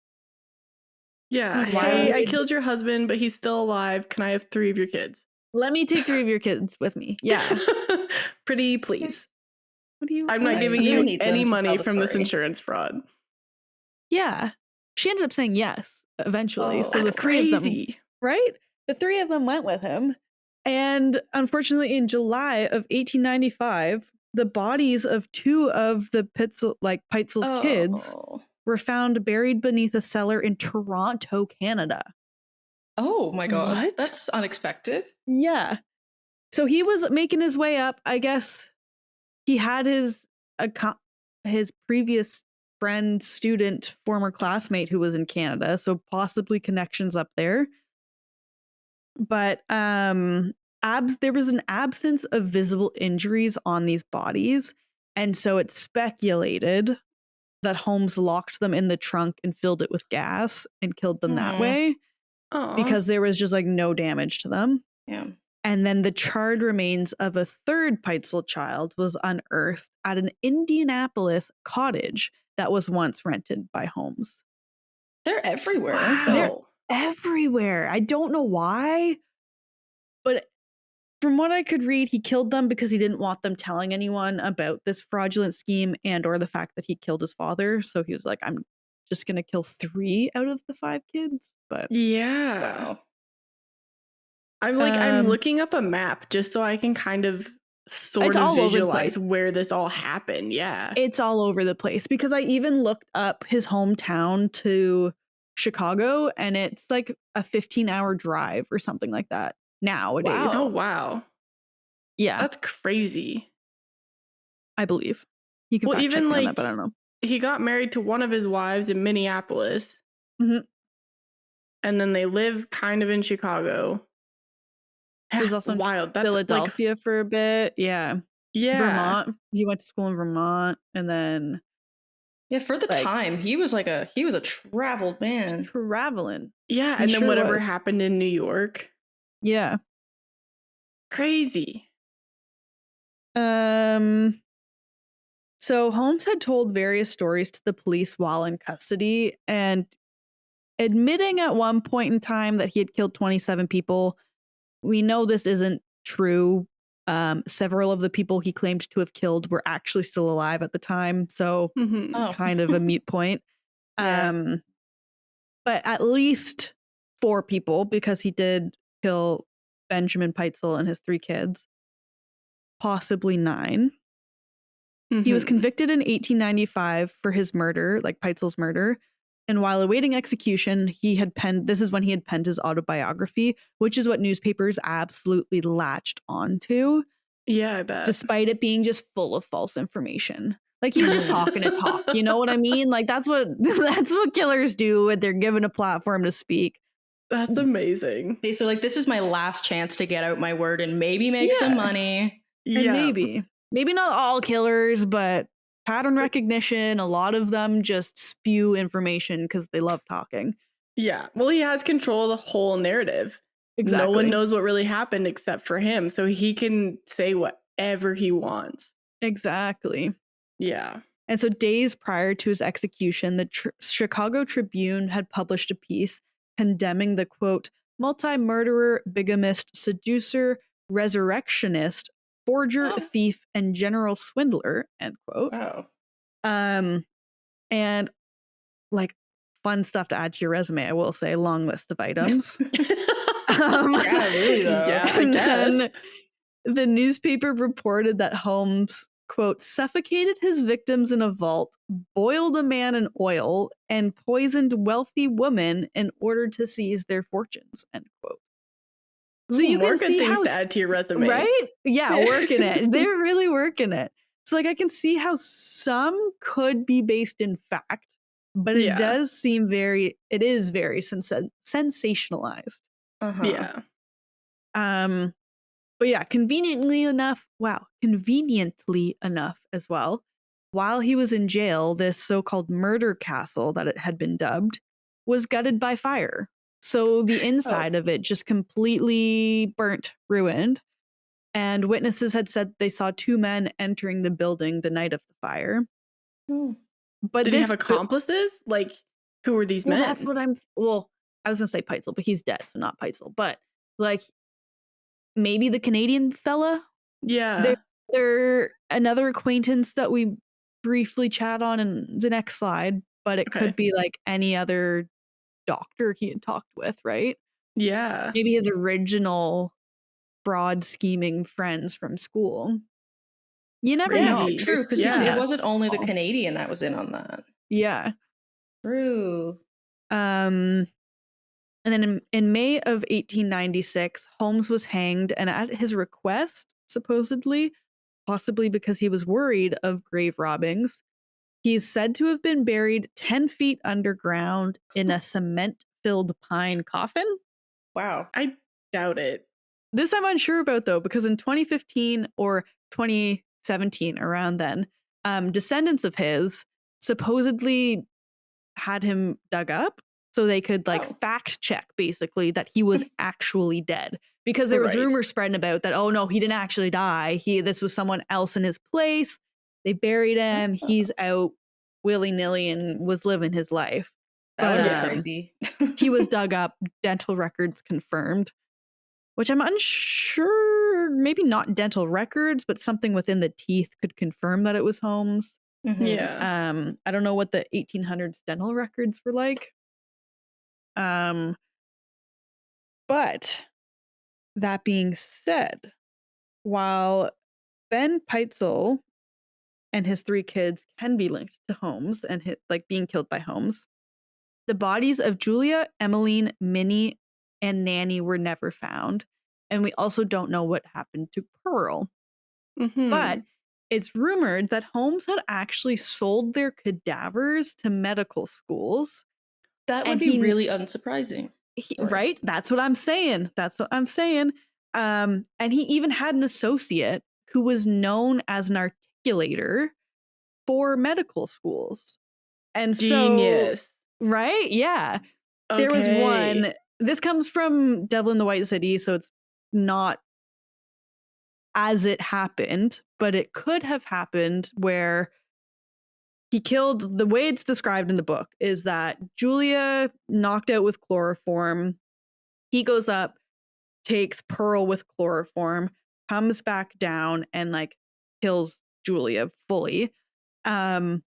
[SPEAKER 3] Yeah. Hey, I killed your husband, but he's still alive. Can I have 3 of your kids?
[SPEAKER 2] Let me take 3 of your kids with me. Yeah.
[SPEAKER 3] Pretty please.
[SPEAKER 2] I'm
[SPEAKER 3] not giving you any money from this insurance fraud.
[SPEAKER 2] Yeah. She ended up saying yes eventually. So
[SPEAKER 3] that's
[SPEAKER 2] the 3 of them, right? The 3 of them went with him. And unfortunately, in July of 1895, the bodies of 2 of the Peitzel's kids were found buried beneath a cellar in Toronto, Canada.
[SPEAKER 1] Oh my God.
[SPEAKER 3] What?
[SPEAKER 1] That's unexpected.
[SPEAKER 2] Yeah. So he was making his way up. I guess he had his previous friend, student, former classmate who was in Canada, so possibly connections up there. But there was an absence of visible injuries on these bodies, and so it's speculated that Holmes locked them in the trunk and filled it with gas and killed them that way because there was just like no damage to them.
[SPEAKER 1] Yeah.
[SPEAKER 2] And then the charred remains of a third Peitzel child was unearthed at an Indianapolis cottage that was once rented by Holmes.
[SPEAKER 1] They're everywhere.
[SPEAKER 3] Wow.
[SPEAKER 2] They're everywhere. I don't know why, but from what I could read, he killed them because he didn't want them telling anyone about this fraudulent scheme and or the fact that he killed his father. So he was like, I'm just going to kill 3 out of the 5 kids. But
[SPEAKER 3] yeah.
[SPEAKER 1] Wow.
[SPEAKER 3] I'm looking up a map just so I can kind of sort of visualize where this all happened. Yeah.
[SPEAKER 2] It's all over the place because I even looked up his hometown to Chicago and it's like a 15-hour drive or something like that nowadays.
[SPEAKER 3] Wow. Oh, wow.
[SPEAKER 2] Yeah.
[SPEAKER 3] That's crazy.
[SPEAKER 2] I believe. You can fact check me on that, but I don't know.
[SPEAKER 3] He got married to one of his wives in Minneapolis.
[SPEAKER 2] Mm-hmm.
[SPEAKER 3] And then they live kind of in Chicago.
[SPEAKER 2] There's also
[SPEAKER 3] wild. That's
[SPEAKER 2] Philadelphia for a bit. Yeah.
[SPEAKER 3] Yeah.
[SPEAKER 2] Vermont. He went to school in Vermont and then
[SPEAKER 1] for the time, he was a traveled man.
[SPEAKER 2] Traveling.
[SPEAKER 3] Yeah, and then whatever happened in New York.
[SPEAKER 2] Yeah.
[SPEAKER 3] Crazy.
[SPEAKER 2] So Holmes had told various stories to the police while in custody and admitting at one point in time that he had killed 27 people. We know this isn't true. Several of the people he claimed to have killed were actually still alive at the time, so kind of a moot point.
[SPEAKER 3] Yeah.
[SPEAKER 2] But at least 4 people, because he did kill Benjamin Peitzel and his 3 kids. Possibly 9. He was convicted in 1895 for his murder, like Peitzel's murder. And while awaiting execution, this is when he had penned his autobiography, which is what newspapers absolutely latched onto.
[SPEAKER 3] Yeah, I bet.
[SPEAKER 2] Despite it being just full of false information. Like he's just talking to talk, you know what I mean? Like that's what killers do when they're given a platform to speak.
[SPEAKER 3] That's amazing.
[SPEAKER 1] So like, this is my last chance to get out my word and maybe make some money.
[SPEAKER 2] Yeah. And maybe not all killers, but pattern recognition, a lot of them just spew information because they love talking.
[SPEAKER 3] Yeah. Well, he has control of the whole narrative.
[SPEAKER 2] Exactly.
[SPEAKER 3] No one knows what really happened except for him, so he can say whatever he wants.
[SPEAKER 2] Exactly.
[SPEAKER 3] Yeah.
[SPEAKER 2] And so days prior to his execution, the Chicago Tribune had published a piece condemning the, quote, multi-murderer, bigamist, seducer, resurrectionist, forger, thief, and general swindler, end quote.
[SPEAKER 1] Wow.
[SPEAKER 2] And like fun stuff to add to your resume, I will say, long list of items.
[SPEAKER 1] Yeah, really though.
[SPEAKER 3] Yeah, I guess.
[SPEAKER 2] The newspaper reported that Holmes, quote, suffocated his victims in a vault, boiled a man in oil, and poisoned wealthy women in order to seize their fortunes, end quote. So you
[SPEAKER 3] more
[SPEAKER 2] can
[SPEAKER 3] good
[SPEAKER 2] see
[SPEAKER 3] things
[SPEAKER 2] how,
[SPEAKER 3] to add to your resume,
[SPEAKER 2] right? Yeah, working it. They're really working it. So like I can see how some could be based in fact, but it does seem it is very sensationalized.
[SPEAKER 3] Yeah.
[SPEAKER 2] But yeah, conveniently enough as well, while he was in jail, this so-called murder castle that it had been dubbed was gutted by fire. So the inside of it just completely burnt, ruined. And witnesses had said they saw 2 men entering the building the night of the fire. But
[SPEAKER 3] did he have accomplices? Like, who were these men?
[SPEAKER 2] That's what I was going to say Peitzel, but he's dead, so not Peitzel. But like, maybe the Canadian fella?
[SPEAKER 3] Yeah.
[SPEAKER 2] They're another acquaintance that we briefly chat on in the next slide, but it could be like any other doctor he had talked with, right?
[SPEAKER 3] Yeah.
[SPEAKER 2] Maybe his original fraud scheming friends from school. You never know.
[SPEAKER 1] True, because it wasn't only the Canadian that was in on that.
[SPEAKER 2] Yeah.
[SPEAKER 1] True.
[SPEAKER 2] And And then in May of 1896, Holmes was hanged, and at his request, supposedly, possibly because he was worried of grave robbings, he's said to have been buried 10 feet underground in a cement-filled pine coffin.
[SPEAKER 1] Wow.
[SPEAKER 3] I doubt it.
[SPEAKER 2] This I'm unsure about, though, because in 2015 or 2017, around then, descendants of his supposedly had him dug up so they could fact check basically that he was actually dead, because there was rumors spreading about that, oh no, he didn't actually die, this was someone else in his place, they buried him, he's out willy-nilly and was living his life.
[SPEAKER 1] That would get crazy.
[SPEAKER 2] He was dug up, dental records confirmed, which I'm unsure, maybe not dental records, but something within the teeth could confirm that it was Holmes.
[SPEAKER 1] Mm-hmm.
[SPEAKER 3] Yeah.
[SPEAKER 2] I don't know what the 1800s dental records were like. But that being said, while Ben Peitzel and his 3 kids can be linked to Holmes and being killed by Holmes, the bodies of Julia, Emmeline, Minnie, and Nanny were never found. And we also don't know what happened to Pearl.
[SPEAKER 3] Mm-hmm.
[SPEAKER 2] But it's rumored that Holmes had actually sold their cadavers to medical schools.
[SPEAKER 1] That would be really unsurprising.
[SPEAKER 2] Right? That's what I'm saying. And he even had an associate who was known as an articulator for medical schools. And
[SPEAKER 3] Genius.
[SPEAKER 2] So, right? Yeah.
[SPEAKER 3] Okay.
[SPEAKER 2] There was one. This comes from Devil in the White City, so it's not as it happened, but it could have happened where he killed, the way it's described in the book is that Julia knocked out with chloroform. He goes up, takes Pearl with chloroform, comes back down and kills Julia fully. And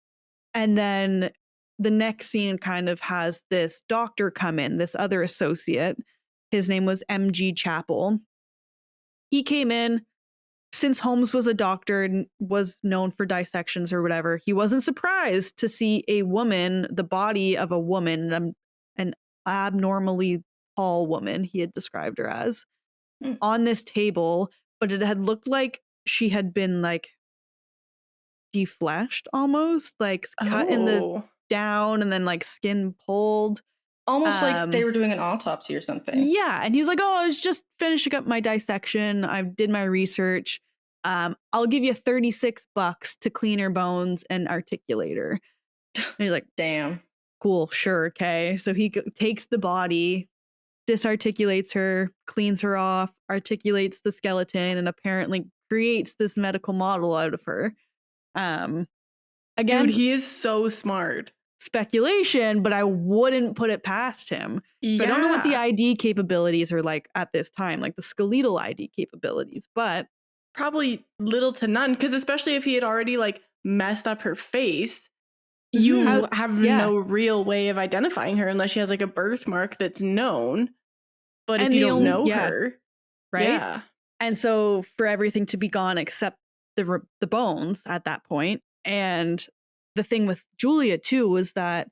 [SPEAKER 2] then the next scene kind of has this doctor come in, this other associate. His name was M.G. Chappell. He came in. Since Holmes was a doctor and was known for dissections or whatever, he wasn't surprised to see a woman, the body of a woman, an abnormally tall woman, he had described her as, on this table, but it had looked like she had been defleshed almost, cut in the down and then skin pulled.
[SPEAKER 1] Almost like they were doing an autopsy or something.
[SPEAKER 2] Yeah. And he was like, oh, I was just finishing up my dissection. I did my research. I'll give you $36 to clean her bones and articulate her. And he's like,
[SPEAKER 1] damn.
[SPEAKER 2] Cool. Sure. Okay. So he takes the body, disarticulates her, cleans her off, articulates the skeleton, and apparently creates this medical model out of her. Again,
[SPEAKER 3] dude, he is so smart.
[SPEAKER 2] Speculation, but I wouldn't put it past him.
[SPEAKER 3] Yeah.
[SPEAKER 2] So I don't know what the ID capabilities are like at this time, the skeletal ID capabilities, but
[SPEAKER 3] probably little to none, because especially if he had already messed up her face, you have no real way of identifying her unless she has a birthmark that's known. But if you don't know her,
[SPEAKER 2] right?
[SPEAKER 3] Yeah.
[SPEAKER 2] And so for everything to be gone except the bones at that point. And the thing with Julia too was that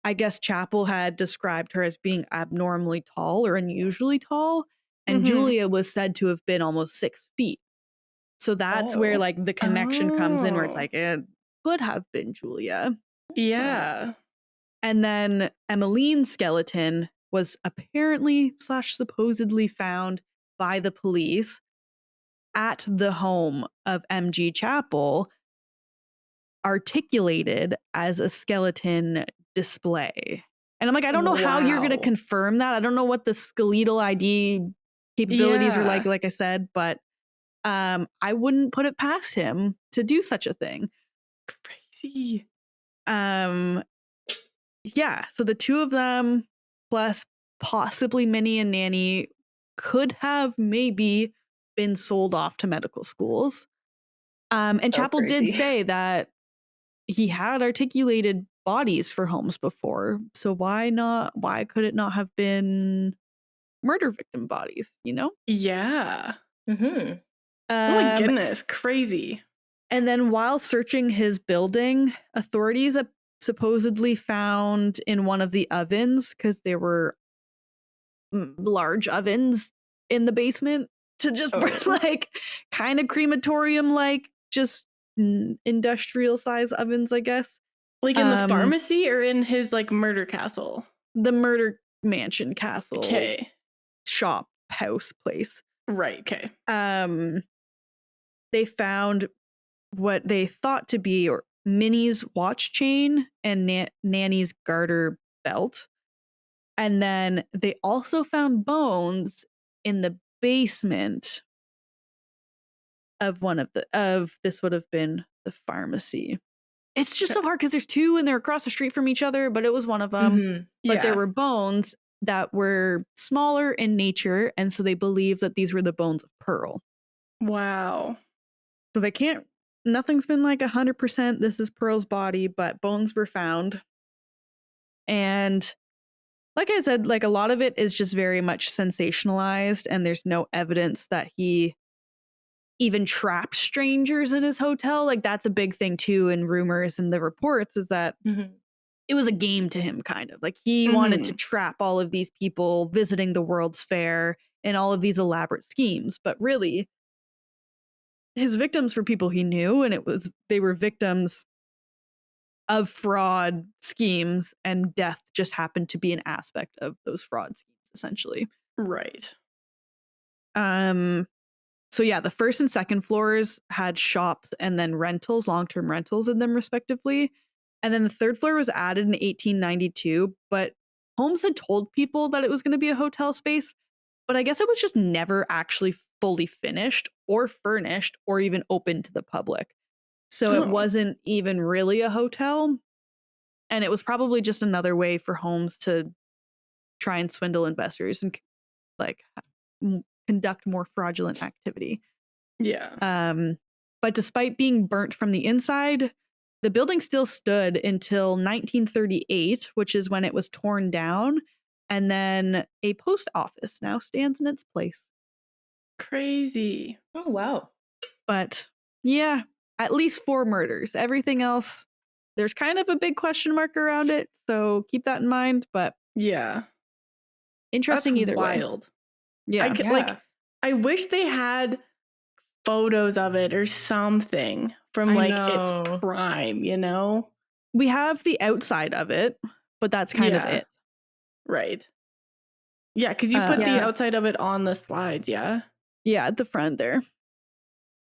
[SPEAKER 2] I guess Chappell had described her as being abnormally tall or unusually tall, and Julia was said to have been almost 6 feet. So that's where the connection comes in, where it's it could have been Julia.
[SPEAKER 3] Yeah.
[SPEAKER 2] And then Emmeline's skeleton was apparently / supposedly found by the police at the home of M.G. Chappell, articulated as a skeleton display. And I'm I don't know how you're going to confirm that. I don't know what the skeletal ID capabilities are like I said, but I wouldn't put it past him to do such a thing.
[SPEAKER 3] Crazy.
[SPEAKER 2] Yeah, so the 2 of them plus possibly Minnie and Nanny could have maybe been sold off to medical schools. And Chappell did say that he had articulated bodies for Holmes before. So why could it not have been murder victim bodies,
[SPEAKER 3] Yeah.
[SPEAKER 1] Mm-hmm.
[SPEAKER 3] Oh my goodness, crazy.
[SPEAKER 2] And then while searching his building, authorities supposedly found in one of the ovens, because there were large ovens in the basement to just burn, like kind of crematorium, like just industrial size ovens, I guess.
[SPEAKER 3] Like in the pharmacy or in his like murder castle?
[SPEAKER 2] The murder mansion castle.
[SPEAKER 3] Okay.
[SPEAKER 2] Shop, house, place.
[SPEAKER 3] Right, okay.
[SPEAKER 2] They found what they thought to be Minnie's watch chain and Nanny's garter belt. And then they also found bones in the basement of this would have been the pharmacy. It's just so hard because there's two and they're across the street from each other, but it was one of them.
[SPEAKER 1] Mm-hmm.
[SPEAKER 2] But there were bones that were smaller in nature, and so they believe that these were the bones of Pearl.
[SPEAKER 3] Wow.
[SPEAKER 2] So they can't, nothing's been like 100% this is Pearl's body, but bones were found. And like I said, like a lot of it is just very much sensationalized, and there's no evidence that he even trapped strangers in his hotel. Like that's a big thing too in rumors and the reports, is that it was a game to him, kind of like he wanted to trap all of these people visiting the World's Fair and all of these elaborate schemes. But really, his victims were people he knew, and they were victims of fraud schemes, and death just happened to be an aspect of those fraud schemes, essentially.
[SPEAKER 3] Right.
[SPEAKER 2] So yeah, the first and second floors had shops and then rentals, long-term rentals in them respectively. And then the third floor was added in 1892, but Holmes had told people that it was going to be a hotel space, but I guess it was just never actually fully finished or furnished or even open to the public. So it wasn't even really a hotel. And it was probably just another way for Holmes to try and swindle investors and like conduct more fraudulent activity.
[SPEAKER 3] Yeah.
[SPEAKER 2] But despite being burnt from the inside, the building still stood until 1938, which is when it was torn down. And then a post office now stands in its place.
[SPEAKER 3] Crazy.
[SPEAKER 1] Oh, wow.
[SPEAKER 2] But yeah, at least 4 murders. Everything else, there's kind of a big question mark around it. So keep that in mind. But
[SPEAKER 3] yeah,
[SPEAKER 2] interesting
[SPEAKER 3] that's
[SPEAKER 2] either
[SPEAKER 3] wild.
[SPEAKER 2] way. Yeah.
[SPEAKER 3] Like, I wish they had photos of it or something from like its prime, you know?
[SPEAKER 2] We have the outside of it, but that's kind of it.
[SPEAKER 3] Right. Yeah, because you put the outside of it on the slides, yeah?
[SPEAKER 2] Yeah, at the front there.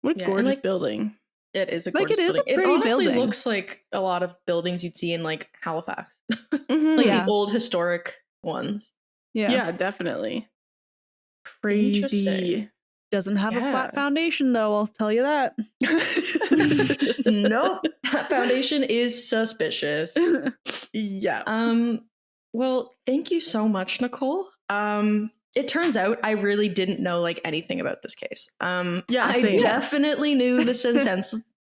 [SPEAKER 3] What a gorgeous building.
[SPEAKER 1] It is a gorgeous building. It honestly looks like a lot of buildings you'd see in like Halifax. Like the old historic ones.
[SPEAKER 3] Yeah, definitely. Crazy.
[SPEAKER 2] Doesn't have a flat foundation though, I'll tell you that.
[SPEAKER 1] Nope. That foundation is suspicious.
[SPEAKER 3] Yeah.
[SPEAKER 1] Well, thank you so much, Nicole. It turns out I really didn't know like anything about this case. I definitely knew the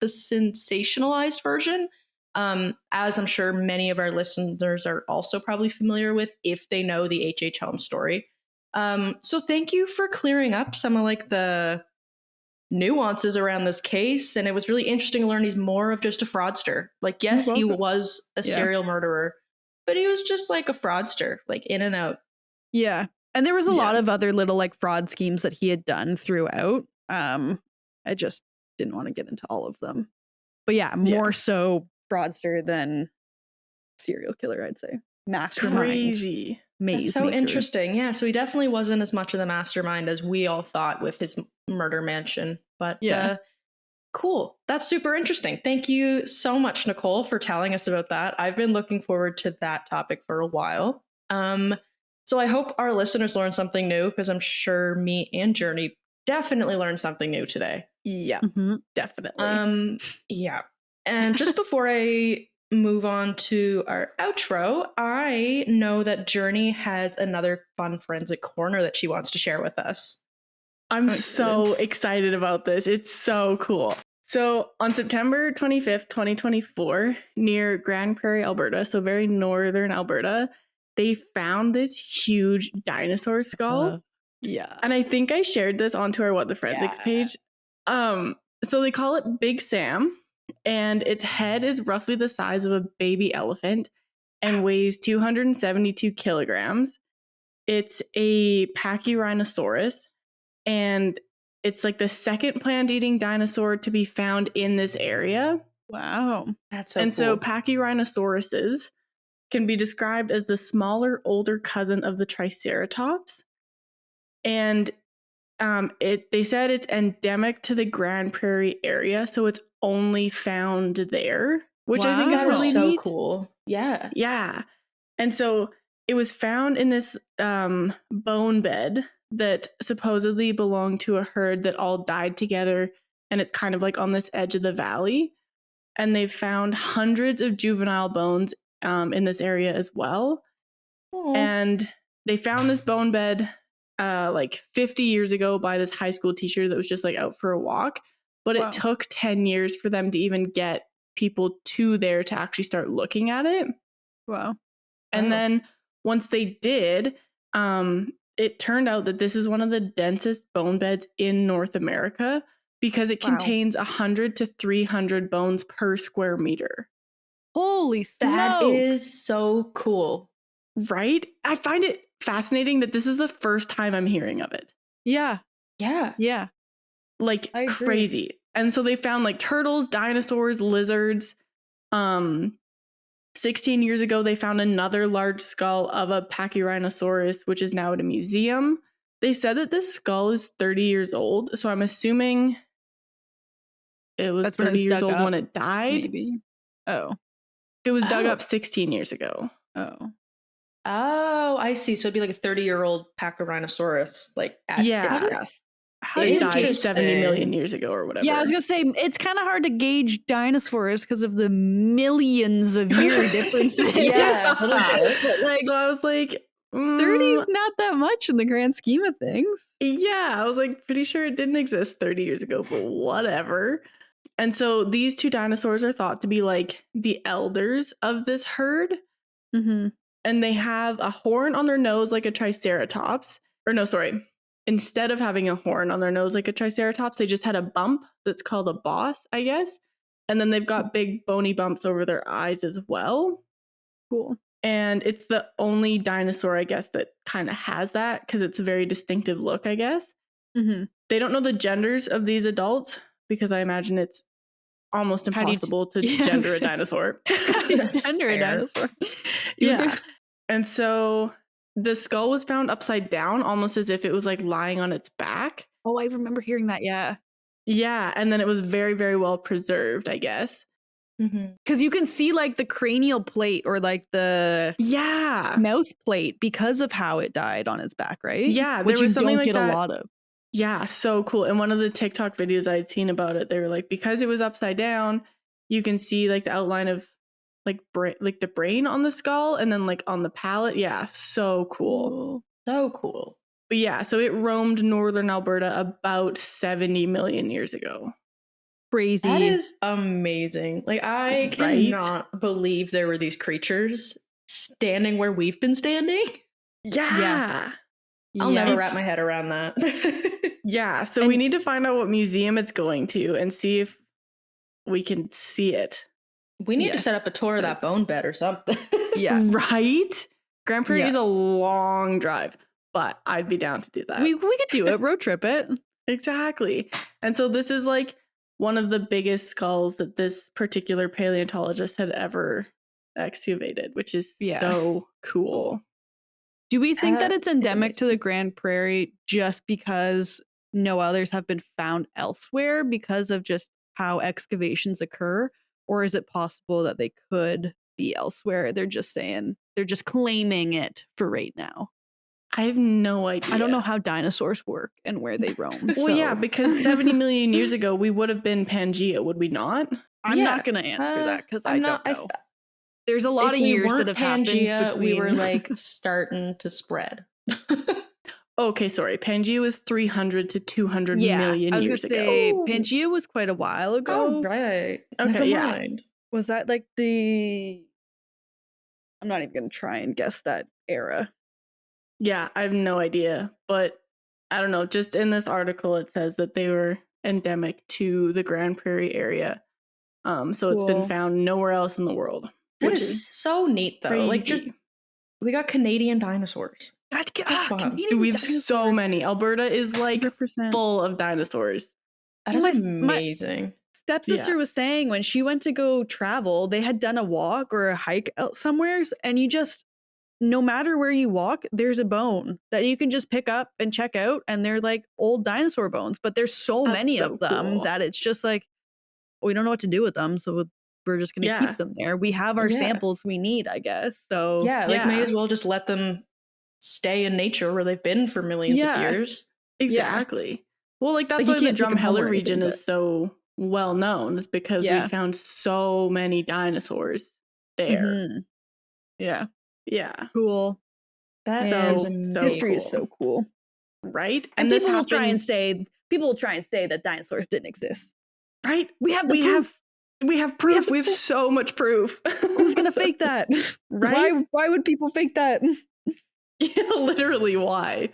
[SPEAKER 1] sensationalized version. As I'm sure many of our listeners are also probably familiar with if they know the H.H. Holmes story. So thank you for clearing up some of like the nuances around this case. And it was really interesting to learn he's more of just a fraudster. Like, yes, he was a serial murderer, but he was just like a fraudster, like in and out.
[SPEAKER 2] Yeah. And there was a lot of other little like fraud schemes that he had done throughout. I just didn't want to get into all of them. But more so fraudster than serial killer, I'd say. Mastermind.
[SPEAKER 3] Crazy.
[SPEAKER 1] That's so interesting. Yeah, so he definitely wasn't as much of the mastermind as we all thought with his murder mansion. But cool. That's super interesting. Thank you so much, Nicole, for telling us about that. I've been looking forward to that topic for a while. So I hope our listeners learned something new, because I'm sure me and Journey definitely learned something new today.
[SPEAKER 3] Yeah, definitely.
[SPEAKER 1] Yeah. And just before I move on to our outro, I know that Journey has another fun forensic corner that she wants to share with us.
[SPEAKER 3] I'm so excited about this. It's so cool. So on September 25th, 2024, near Grand Prairie, Alberta, so very northern Alberta, they found this huge dinosaur skull. And I think I shared this onto our What the Forensics page. So they call it Big Sam, and its head is roughly the size of a baby elephant and weighs 272 kilograms. It's a Pachyrhinosaurus, and it's like the second plant-eating dinosaur to be found in this area.
[SPEAKER 2] Wow.
[SPEAKER 1] That's so
[SPEAKER 3] And
[SPEAKER 1] cool.
[SPEAKER 3] so Pachyrhinosaurus can be described as the smaller, older cousin of the Triceratops. And they said it's endemic to the Grand Prairie area, so it's only found there, which I think is
[SPEAKER 1] That is
[SPEAKER 3] really
[SPEAKER 1] so
[SPEAKER 3] neat.
[SPEAKER 1] cool. Yeah.
[SPEAKER 3] Yeah. And so it was found in this bone bed that supposedly belonged to a herd that all died together, and it's kind of like on this edge of the valley. And they've found hundreds of juvenile bones in this area as well.
[SPEAKER 1] Aw.
[SPEAKER 3] And they found this bone bed like 50 years ago by this high school teacher that was just like out for a walk. But
[SPEAKER 2] Wow.
[SPEAKER 3] it took 10 years for them to even get people to there to actually start looking at it.
[SPEAKER 2] Wow.
[SPEAKER 3] And
[SPEAKER 1] Wow.
[SPEAKER 3] then once they did, it turned out that this is one of the densest bone beds in North America because it
[SPEAKER 2] Wow.
[SPEAKER 3] contains 100 to 300 bones per square meter.
[SPEAKER 2] Holy smokes.
[SPEAKER 1] That is so cool.
[SPEAKER 3] Right? I find it fascinating that this is the first time I'm hearing of it.
[SPEAKER 2] Yeah.
[SPEAKER 1] Yeah.
[SPEAKER 2] Yeah.
[SPEAKER 3] Like
[SPEAKER 2] I agree.
[SPEAKER 3] crazy. And so they found like turtles, dinosaurs, lizards. 16 years ago, they found another large skull of a Pachyrhinosaurus, which is now at a museum. They said that this skull is 30 years old, so I'm assuming it was
[SPEAKER 2] That's when it
[SPEAKER 3] 30
[SPEAKER 2] was
[SPEAKER 3] years
[SPEAKER 2] dug
[SPEAKER 3] old
[SPEAKER 2] up,
[SPEAKER 3] when it died.
[SPEAKER 2] Maybe. Oh.
[SPEAKER 3] It was dug
[SPEAKER 1] Oh.
[SPEAKER 3] up 16 years ago.
[SPEAKER 2] Oh.
[SPEAKER 1] Oh, I see. So it'd be like a 30-year-old Pachyrhinosaurus, like at
[SPEAKER 3] Yeah.
[SPEAKER 1] its death.
[SPEAKER 2] How
[SPEAKER 3] It
[SPEAKER 2] do
[SPEAKER 3] died
[SPEAKER 2] you
[SPEAKER 3] 70 million years ago or whatever.
[SPEAKER 2] Yeah, I was gonna say it's kind of hard to gauge dinosaurs because of the millions of year differences.
[SPEAKER 1] Yeah, a little bit.
[SPEAKER 2] But, like,
[SPEAKER 3] So I was like,
[SPEAKER 2] 30 is not that much in the grand scheme of things.
[SPEAKER 3] yeah, I was like pretty sure it didn't exist 30 years ago, but whatever. And so these two dinosaurs are thought to be like the elders of this herd.
[SPEAKER 2] Mm-hmm.
[SPEAKER 3] And they have a horn on their nose like a triceratops. Or no, sorry. Instead of having a horn on their nose like a triceratops, they just had a bump that's called a boss, I guess. And then they've got big bony bumps over their eyes as well.
[SPEAKER 2] Cool.
[SPEAKER 3] And it's the only dinosaur, I guess, that kind of has that because it's a very distinctive look, I guess.
[SPEAKER 2] Mm-hmm.
[SPEAKER 3] They don't know the genders of these adults because I imagine it's almost
[SPEAKER 2] How do you
[SPEAKER 3] impossible to
[SPEAKER 2] Yes.
[SPEAKER 3] gender a dinosaur.
[SPEAKER 1] That's
[SPEAKER 2] Gender a
[SPEAKER 1] fair.
[SPEAKER 2] dinosaur.
[SPEAKER 3] Yeah. And so the skull was found upside down, almost as if it was like lying on its back.
[SPEAKER 2] Oh, I remember hearing that. Yeah.
[SPEAKER 3] Yeah. And then it was very, very well preserved, I guess.
[SPEAKER 1] Mhm.
[SPEAKER 2] Because you can see like the cranial plate or like the
[SPEAKER 3] Yeah.
[SPEAKER 2] mouth plate because of how it died on its back, right?
[SPEAKER 3] Yeah. There
[SPEAKER 2] Which you
[SPEAKER 3] was something
[SPEAKER 2] don't
[SPEAKER 3] like
[SPEAKER 2] get
[SPEAKER 3] that.
[SPEAKER 2] a lot of.
[SPEAKER 3] Yeah. So cool. In one of the TikTok videos I'd seen about it, they were like, because it was upside down, you can see like the outline of like the brain on the skull and then like on the palate. Yeah. So cool.
[SPEAKER 1] So cool.
[SPEAKER 3] But yeah, so it roamed northern Alberta about 70 million years ago.
[SPEAKER 2] Crazy.
[SPEAKER 1] That is amazing. Like, I
[SPEAKER 3] Right?
[SPEAKER 1] cannot believe there were these creatures standing where we've been standing.
[SPEAKER 3] Yeah.
[SPEAKER 1] I'll never
[SPEAKER 3] It's-
[SPEAKER 1] wrap my head around that.
[SPEAKER 3] Yeah. So
[SPEAKER 2] And-
[SPEAKER 3] we need to find out what museum it's going to and see if we can see it.
[SPEAKER 1] We need to
[SPEAKER 2] Yes.
[SPEAKER 1] set up a tour of that bone bed or something.
[SPEAKER 2] Yeah.
[SPEAKER 3] Right? Grand Prairie
[SPEAKER 2] Yeah.
[SPEAKER 3] is a long drive, but I'd be down to do that.
[SPEAKER 2] We could do it. Road trip it.
[SPEAKER 3] Exactly. And so this is like one of the biggest skulls that this particular paleontologist had ever excavated, which is
[SPEAKER 2] Yeah.
[SPEAKER 3] so cool.
[SPEAKER 2] Do we think that
[SPEAKER 1] That
[SPEAKER 2] it's endemic
[SPEAKER 1] is
[SPEAKER 2] to the Grand Prairie just because no others have been found elsewhere because of just how excavations occur? Or is it possible that they could be elsewhere? They're just claiming it for right now.
[SPEAKER 3] I have no idea.
[SPEAKER 2] I don't know how dinosaurs work and where they roam.
[SPEAKER 3] Well, yeah,
[SPEAKER 2] so
[SPEAKER 3] because 70 million years ago, we would have been Pangea, would we not?
[SPEAKER 2] I'm
[SPEAKER 1] Yeah.
[SPEAKER 2] not going to answer that because I
[SPEAKER 1] I'm
[SPEAKER 2] don't
[SPEAKER 1] not-
[SPEAKER 2] know. There's a lot
[SPEAKER 1] If
[SPEAKER 2] of
[SPEAKER 1] we
[SPEAKER 2] years
[SPEAKER 1] weren't
[SPEAKER 2] that have happened
[SPEAKER 1] Pangea,
[SPEAKER 2] between.
[SPEAKER 1] we were like starting to spread.
[SPEAKER 3] Okay, sorry. Pangea was 300 to 200
[SPEAKER 2] yeah,
[SPEAKER 3] million
[SPEAKER 2] I was
[SPEAKER 3] years
[SPEAKER 2] gonna
[SPEAKER 3] ago.
[SPEAKER 2] say
[SPEAKER 1] Ooh.
[SPEAKER 2] Pangea was quite a while ago.
[SPEAKER 1] Oh, right.
[SPEAKER 3] Okay,
[SPEAKER 1] Never
[SPEAKER 3] yeah.
[SPEAKER 1] mind.
[SPEAKER 2] Was that like the? I'm not even gonna try and guess that era.
[SPEAKER 3] Yeah, I have no idea. But I don't know. Just in this article, it says that they were endemic to the Grand Prairie area. So it's been
[SPEAKER 2] Cool.
[SPEAKER 3] found nowhere else in the world.
[SPEAKER 1] That
[SPEAKER 3] which
[SPEAKER 1] is so neat, though. Like, just
[SPEAKER 3] crazy.
[SPEAKER 1] we got Canadian dinosaurs.
[SPEAKER 3] Dude, we have so many. Alberta is like
[SPEAKER 2] 100%.
[SPEAKER 3] full of dinosaurs.
[SPEAKER 1] That is
[SPEAKER 2] My
[SPEAKER 1] amazing.
[SPEAKER 2] stepsister was saying when she went to go travel, they had done a walk or a hike out somewheres, and you just, no matter where you walk, there's a bone that you can just pick up and check out, and they're like old dinosaur bones. But there's so
[SPEAKER 3] That's
[SPEAKER 2] many
[SPEAKER 3] so
[SPEAKER 2] of them
[SPEAKER 3] cool.
[SPEAKER 2] that it's just like, we don't know what to do with them, so we're just going to keep them there. We have our samples we need, I guess. So
[SPEAKER 1] yeah, like may as well just let them stay in nature where they've been for millions of years.
[SPEAKER 3] Exactly. Well, like that's why the Drumheller region is so well known, is because we found so many dinosaurs there.
[SPEAKER 2] Yeah.
[SPEAKER 3] Cool.
[SPEAKER 1] That is amazing.
[SPEAKER 2] History is so cool,
[SPEAKER 3] right?
[SPEAKER 2] And people will try and say that dinosaurs didn't exist.
[SPEAKER 3] Right?
[SPEAKER 2] We have proof.
[SPEAKER 3] We have proof. We have so much proof.
[SPEAKER 2] Who's gonna fake that?
[SPEAKER 3] Right?
[SPEAKER 2] Why would people fake that?
[SPEAKER 3] Yeah, literally, why?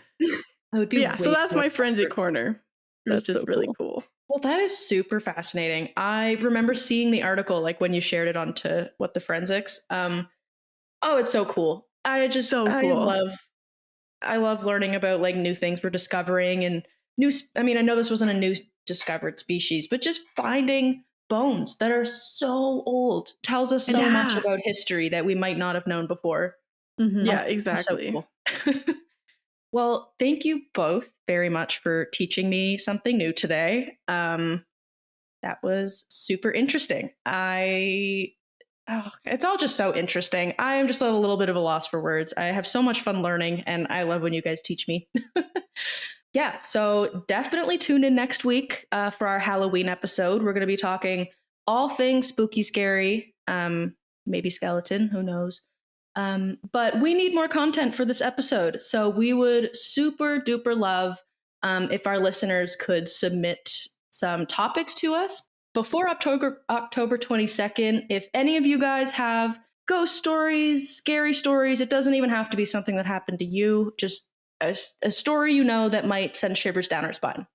[SPEAKER 1] That would be
[SPEAKER 3] so that's my forensic corner. That's just so really cool.
[SPEAKER 1] Well, that is super fascinating. I remember seeing the article, like when you shared it onto What the Forensics. It's so cool. I love learning about like new things we're discovering and I know this wasn't a new discovered species, but just finding bones that are so old tells us so much about history that we might not have known before.
[SPEAKER 3] Yeah, exactly.
[SPEAKER 1] So cool. Well, thank you both very much for teaching me something new today. That was super interesting. It's all just so interesting. I am just at a little bit of a loss for words. I have so much fun learning, and I love when you guys teach me. Yeah, so definitely tune in next week for our Halloween episode. We're going to be talking all things spooky, scary, maybe skeleton, who knows. But we need more content for this episode. So we would super duper love if our listeners could submit some topics to us before October 22nd. If any of you guys have ghost stories, scary stories, it doesn't even have to be something that happened to you. Just a story that might send shivers down our spine.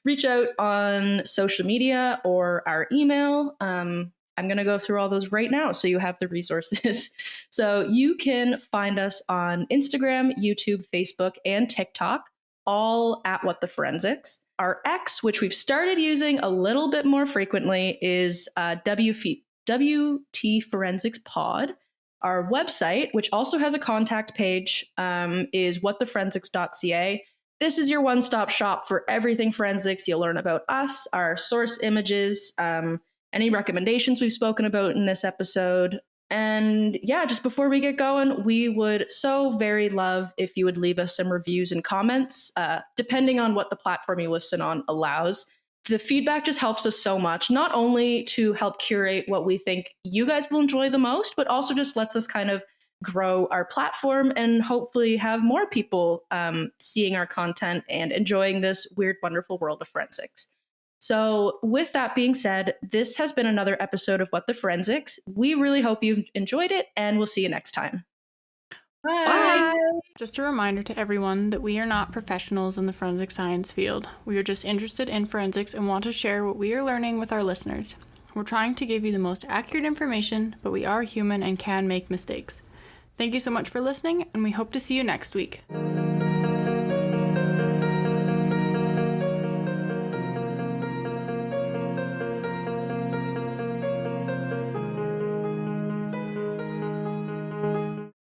[SPEAKER 1] Reach out on social media or our email. I'm going to go through all those right now so you have the resources. So you can find us on Instagram, YouTube, Facebook, and TikTok, all at What the Forensics. Our X, which we've started using a little bit more frequently, is WT Forensics Pod. Our website, which also has a contact page, is whattheforensics.ca. This is your one-stop shop for everything forensics. You'll learn about us, our source images, any recommendations we've spoken about in this episode. And yeah, just before we get going, we would so very love if you would leave us some reviews and comments, depending on what the platform you listen on allows. The feedback just helps us so much, not only to help curate what we think you guys will enjoy the most, but also just lets us kind of grow our platform and hopefully have more people seeing our content and enjoying this weird, wonderful world of forensics. So with that being said, this has been another episode of What the Forensics. We really hope you've enjoyed it, and we'll see you next time.
[SPEAKER 3] Bye. Just a reminder to everyone that we are not professionals in the forensic science field. We are just interested in forensics and want to share what we are learning with our listeners. We're trying to give you the most accurate information, but we are human and can make mistakes. Thank you so much for listening, and we hope to see you next week.